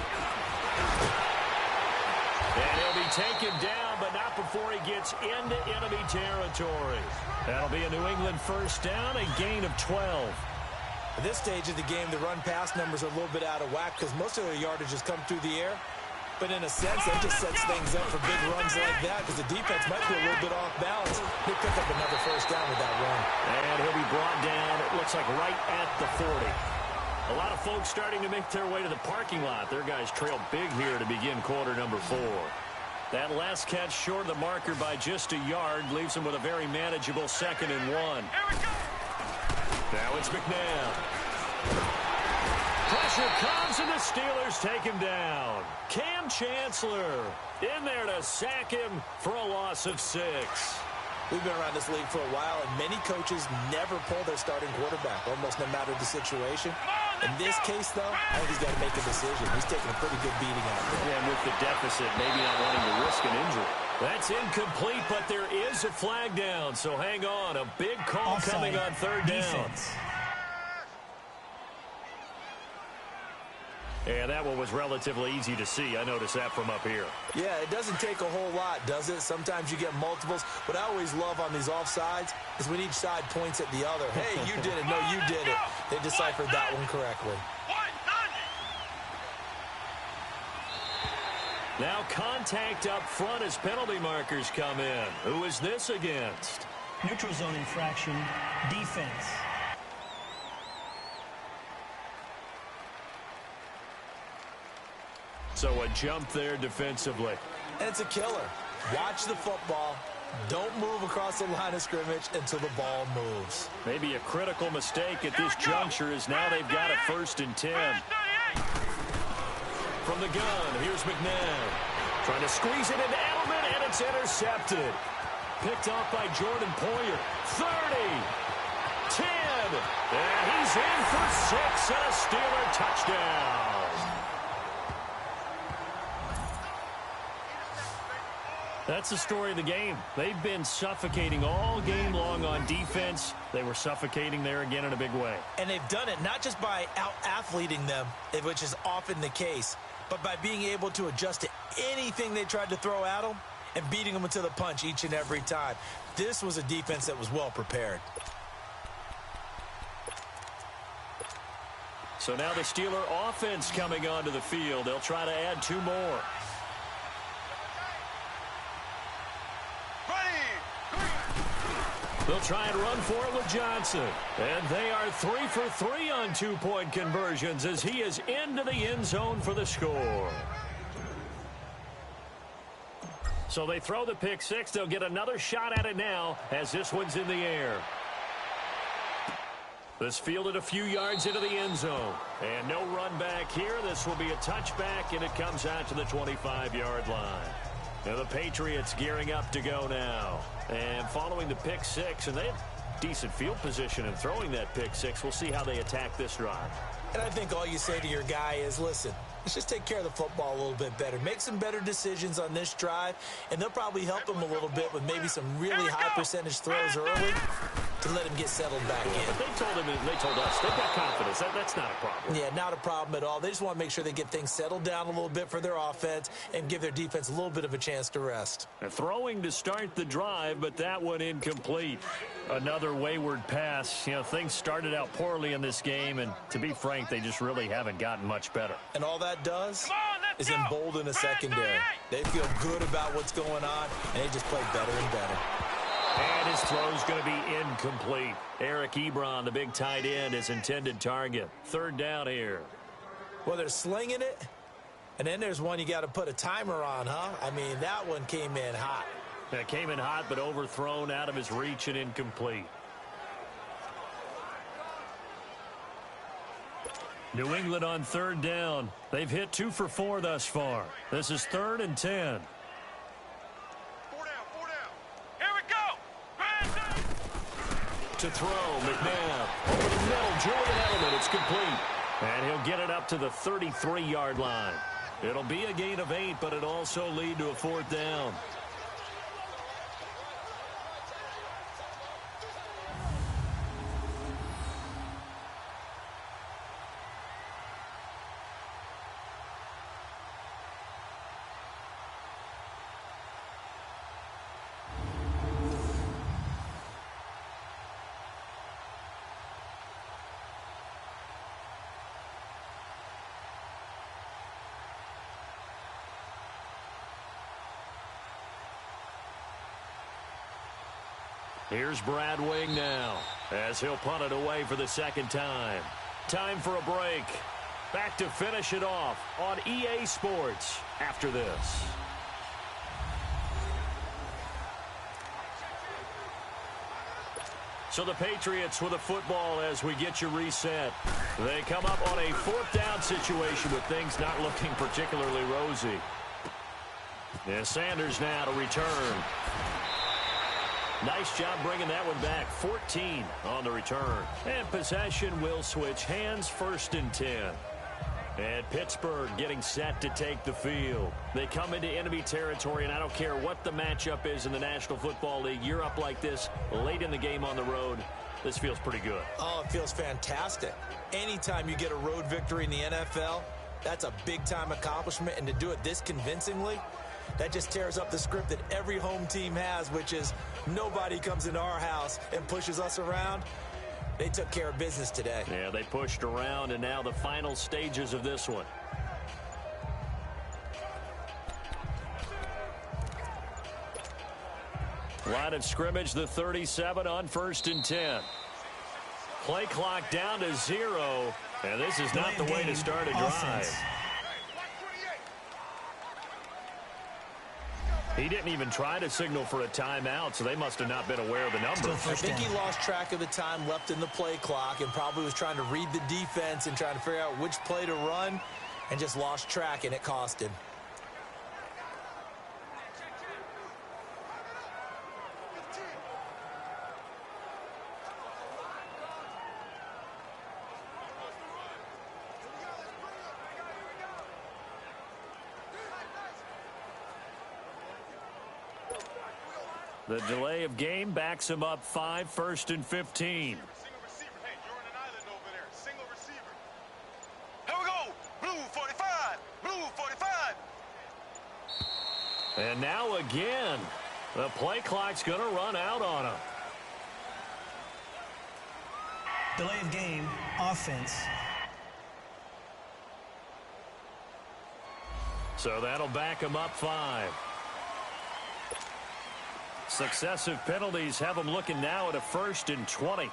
And he'll be taken down, but not before he gets into enemy territory. That'll be a New England first down, a gain of 12. At this stage of the game, the run-pass numbers are a little bit out of whack because most of their yardage has come through the air. But in a sense, that just sets things up for big runs like that because the defense might be a little bit off balance. They pick up another first down with that run. And he'll be brought down, it looks like right at the 40. A lot of folks starting to make their way to the parking lot. Their guys trail big here to begin quarter number 4. That last catch short of the marker by just a yard leaves them with a very manageable 2nd and 1. Now it's McNabb. Pressure comes, and the Steelers take him down. Cam Chancellor in there to sack him for a loss of 6. We've been around this league for a while, and many coaches never pull their starting quarterback, almost no matter the situation. In this case, though, I think he's got to make a decision. He's taking a pretty good beating out there. And with the deficit, maybe not wanting to risk an injury. That's incomplete, but there is a flag down, so hang on. A big call Offside. coming on third down. Defense. And that one was relatively easy to see. I noticed that from up here. Yeah, it doesn't take a whole lot, does it? Sometimes you get multiples. What I always love on these offsides is when each side points at the other. Hey, you did it. No, you did it. They deciphered that one correctly. Now contact up front as penalty markers come in. Who is this against? Neutral zone infraction. Defense. So a jump there defensively. And it's a killer. Watch the football. Don't move across the line of scrimmage until the ball moves. Maybe a critical mistake at this juncture is now they've got a 1st and 10. From the gun, here's McNabb. Trying to squeeze it into Edelman, and it's intercepted. Picked off by Jordan Poyer. 30. 10. And he's in for 6 and a Steeler touchdown. That's the story of the game. They've been suffocating all game long on defense. They were suffocating there again in a big way. And they've done it not just by out-athleting them, which is often the case, but by being able to adjust to anything they tried to throw at them and beating them to the punch each and every time. This was a defense that was well prepared. So now the Steeler offense coming onto the field. They'll try to add 2 more. They'll try and run for it with Johnson. And they are 3 for 3 on 2-point conversions as he is into the end zone for the score. So they throw the pick 6. They'll get another shot at it now as this one's in the air. This fielded a few yards into the end zone. And no run back here. This will be a touchback, and it comes out to the 25-yard line. Now the Patriots gearing up to go now. And following the pick 6, and they have decent field position in throwing that pick 6. We'll see how they attack this drive. And I think all you say to your guy is, listen, let's just take care of the football a little bit better. Make some better decisions on this drive, and they'll probably help him a little bit with maybe some really high percentage throws early to let him get settled back in. But they told us, they've got confidence. That's not a problem. Yeah, not a problem at all. They just want to make sure they get things settled down a little bit for their offense and give their defense a little bit of a chance to rest. Throwing to start the drive, but that one incomplete. Another wayward pass. You know, things started out poorly in this game, and to be frank, they just really haven't gotten much better. And all that does is embolden the secondary. They feel good about what's going on, and they just play better and better. And his throw's going to be incomplete. Eric Ebron, the big tight end, his intended target. 3rd down here. Well, they're slinging it, and then there's one you got to put a timer on, huh? I mean, that one came in hot. It came in hot, but overthrown out of his reach and incomplete. New England on 3rd down. They've hit 2 for 4 thus far. This is 3rd and 10. To throw, McNabb over the middle, Jordan Edelman, it's complete. And he'll get it up to the 33-yard line. It'll be a gain of 8, but it'll also lead to a 4th down. Here's Brad Wing now as he'll punt it away for the 2nd time. Time for a break. Back to finish it off on EA Sports after this. So the Patriots with a football as we get you reset. They come up on a 4th down situation with things not looking particularly rosy. And Sanders now to return. Nice job bringing that one back. 14 on the return. And possession will switch hands, 1st and 10. And Pittsburgh getting set to take the field. They come into enemy territory, and I don't care what the matchup is in the National Football League. You're up like this late in the game on the road. This feels pretty good. Oh, it feels fantastic. Anytime you get a road victory in the NFL, that's a big-time accomplishment. And to do it this convincingly, that just tears up the script that every home team has, which is nobody comes into our house and pushes us around. They took care of business today. Yeah, they pushed around, and now the final stages of this one. Line of scrimmage, the 37 on 1st and 10. Play clock down to 0, and this is not the way to start a drive. He didn't even try to signal for a timeout, so they must have not been aware of the numbers. I think he lost track of the time left in the play clock and probably was trying to read the defense and trying to figure out which play to run and just lost track, and it cost him. The delay of game backs him up 5, 1st and 15. Single receiver. Hey, you're on an island over there. Single receiver. Here we go. Blue 45. Blue 45. And now again, the play clock's going to run out on him. Delay of game, offense. So that'll back him up 5. Successive penalties have him looking now at a 1st and 20.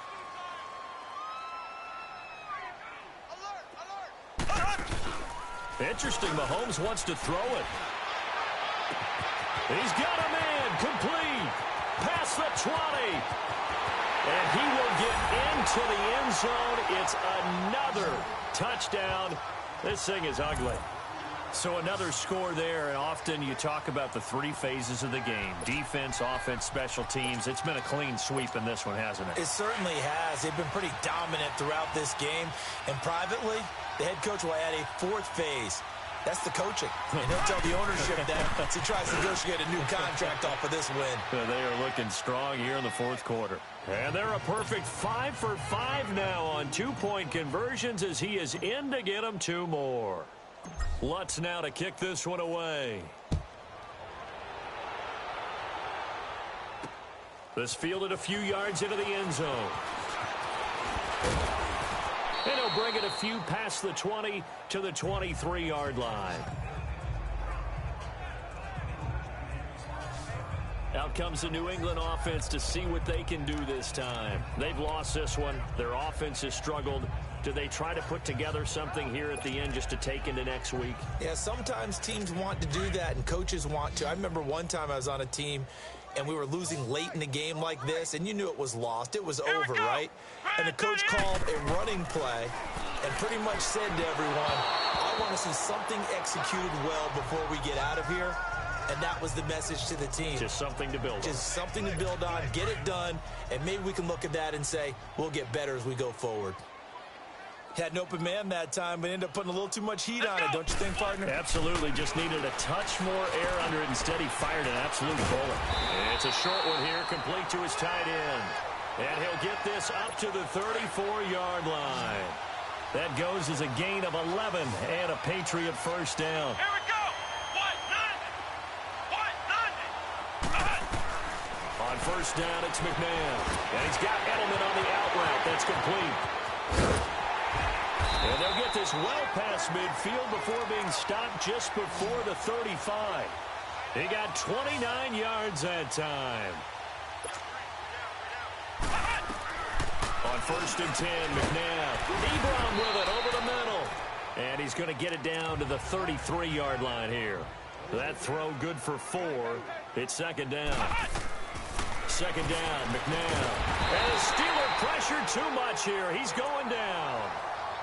Interesting, Mahomes wants to throw it. He's got a man, complete, past the 20. And he will get into the end zone. It's another touchdown. This thing is ugly. So another score there, and often you talk about the 3 phases of the game. Defense, offense, special teams. It's been a clean sweep in this one, hasn't it? It certainly has. They've been pretty dominant throughout this game. And privately, the head coach will add a 4th phase. That's the coaching. And he'll tell the ownership that as he tries to negotiate a new contract off of this win. They are looking strong here in the 4th quarter. And they're a perfect 5 for 5 now on 2-point conversions as he is in to get them 2 more. Lutz now to kick this one away. This fielded a few yards into the end zone. And he'll bring it a few past the 20 to the 23-yard line. Out comes the New England offense to see what they can do this time. They've lost this one. Their offense has struggled. Do they try to put together something here at the end just to take into next week? Yeah, sometimes teams want to do that and coaches want to. I remember one time I was on a team and we were losing late in the game like this, and you knew it was lost. It was over, right? And the coach called a running play and pretty much said to everyone, I want to see something executed well before we get out of here. And that was the message to the team. Just something to build on. Just something to build on, get it done, and maybe we can look at that and say, we'll get better as we go forward. Had an open man that time, but ended up putting a little too much heat on it, don't you think, partner? Absolutely. Just needed a touch more air under it. Instead, he fired an absolute bullet. It's a short one here, complete to his tight end. And he'll get this up to the 34-yard line. That goes as a gain of 11 and a Patriot first down. Here we go. On first down, it's McNabb. And he's got Edelman on the out route. That's complete. And they'll get this well past midfield before being stopped just before the 35. He got 29 yards that time. On first and 10, McNabb. Ebron with it over the middle. And he's going to get it down to the 33-yard line here. That throw good for 4. It's second down. Second down, McNabb. And the Steeler pressure too much here. He's going down.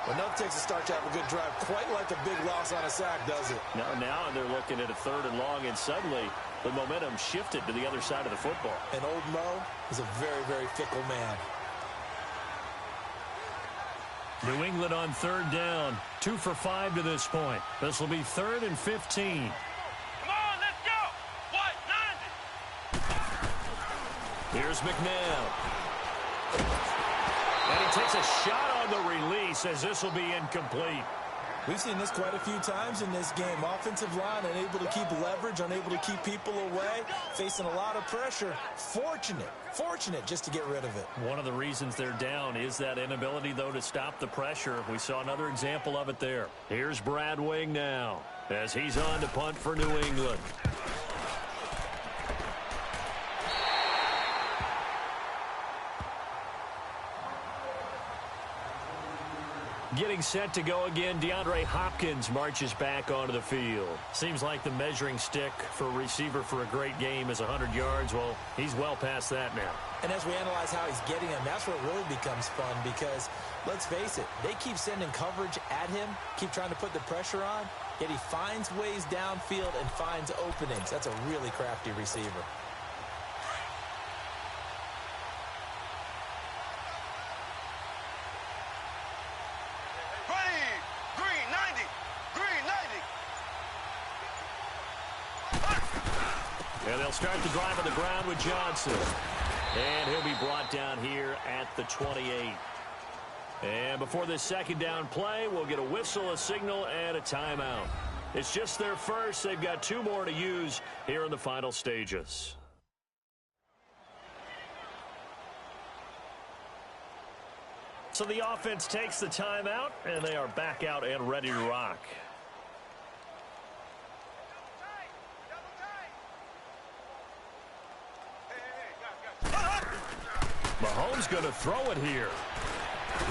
Enough takes a start to have a good drive. Quite like a big loss on a sack, does it? Now they're looking at a 3rd and long, and suddenly the momentum shifted to the other side of the football. And old Mo is a very, very fickle man. New England on 3rd down. 2 for 5 to this point. This will be 3rd and 15. Come on, let's go. What? 90. Here's McNabb. And he takes a shot on the release as this will be incomplete. We've seen this quite a few times in this game. Offensive line unable to keep leverage, unable to keep people away, facing a lot of pressure. Fortunate just to get rid of it. One of the reasons they're down is that inability, though, to stop the pressure. We saw another example of it there. Here's Brad Wing now as he's on to punt for New England. Getting set to go again, DeAndre Hopkins marches back onto the field. Seems like the measuring stick for a receiver for a great game is 100 yards. Well, he's well past that now. And as we analyze how he's getting them, that's where it really becomes fun because, let's face it, they keep sending coverage at him, keep trying to put the pressure on, yet he finds ways downfield and finds openings. That's a really crafty receiver. And they'll start the drive on the ground with Johnson. And he'll be brought down here at the 28. And before this second down play, we'll get a whistle, a signal, and a timeout. It's just their first. They've got 2 more to use here in the final stages. So the offense takes the timeout, and they are back out and ready to rock. he's going to throw it here.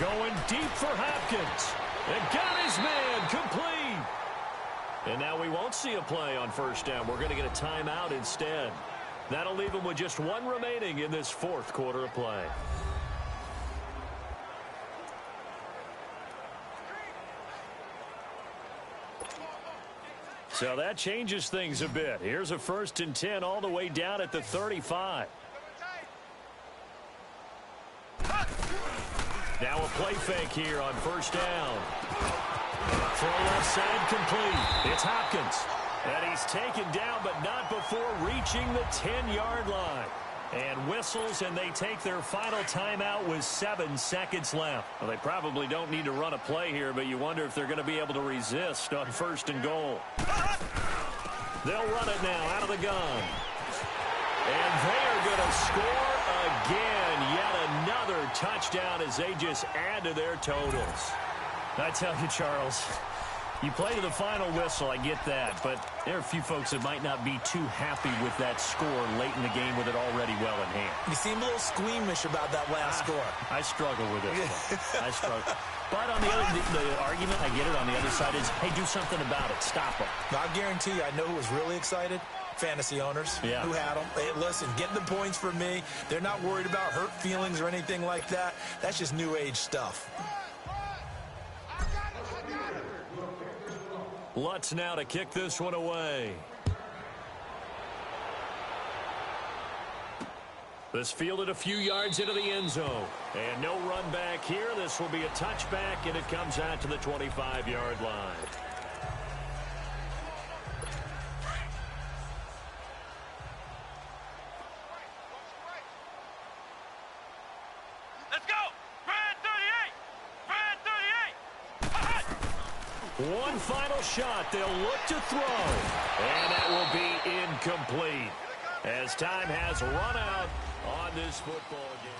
Going deep for Hopkins. And got his man complete. And now we won't see a play on first down. We're going to get a timeout instead. That'll leave him with just one remaining in this fourth quarter of play. So that changes things a bit. Here's a 1st and 10 all the way down at the 35. Now a play fake here on first down. Throw left side complete. It's Hopkins. And he's taken down, but not before reaching the 10-yard line. And whistles, and they take their final timeout with 7 seconds left. Well, they probably don't need to run a play here, but you wonder if they're going to be able to resist on 1st and goal. They'll run it now out of the gun. And they are going to score again. Yet another touchdown as they just add to their totals. I tell you, Charles, you play to the final whistle, I get that, but there are a few folks that might not be too happy with that score late in the game with it already well in hand. You seem a little squeamish about that last score. I struggle with it. I struggle. But on the argument, I get it, on the other side is, hey, do something about it. Stop them. I guarantee you, I know who was really excited. Fantasy owners who had them. Hey, listen, get the points for me. They're not worried about hurt feelings or anything like that. That's just new age stuff. Lutz now to kick this one away. This fielded a few yards into the end zone. And no run back here. This will be a touchback, and it comes out to the 25-yard line. Let's go! Red 38! Red 38! One final shot. They'll look to throw. And that will be incomplete as time has run out on this football game.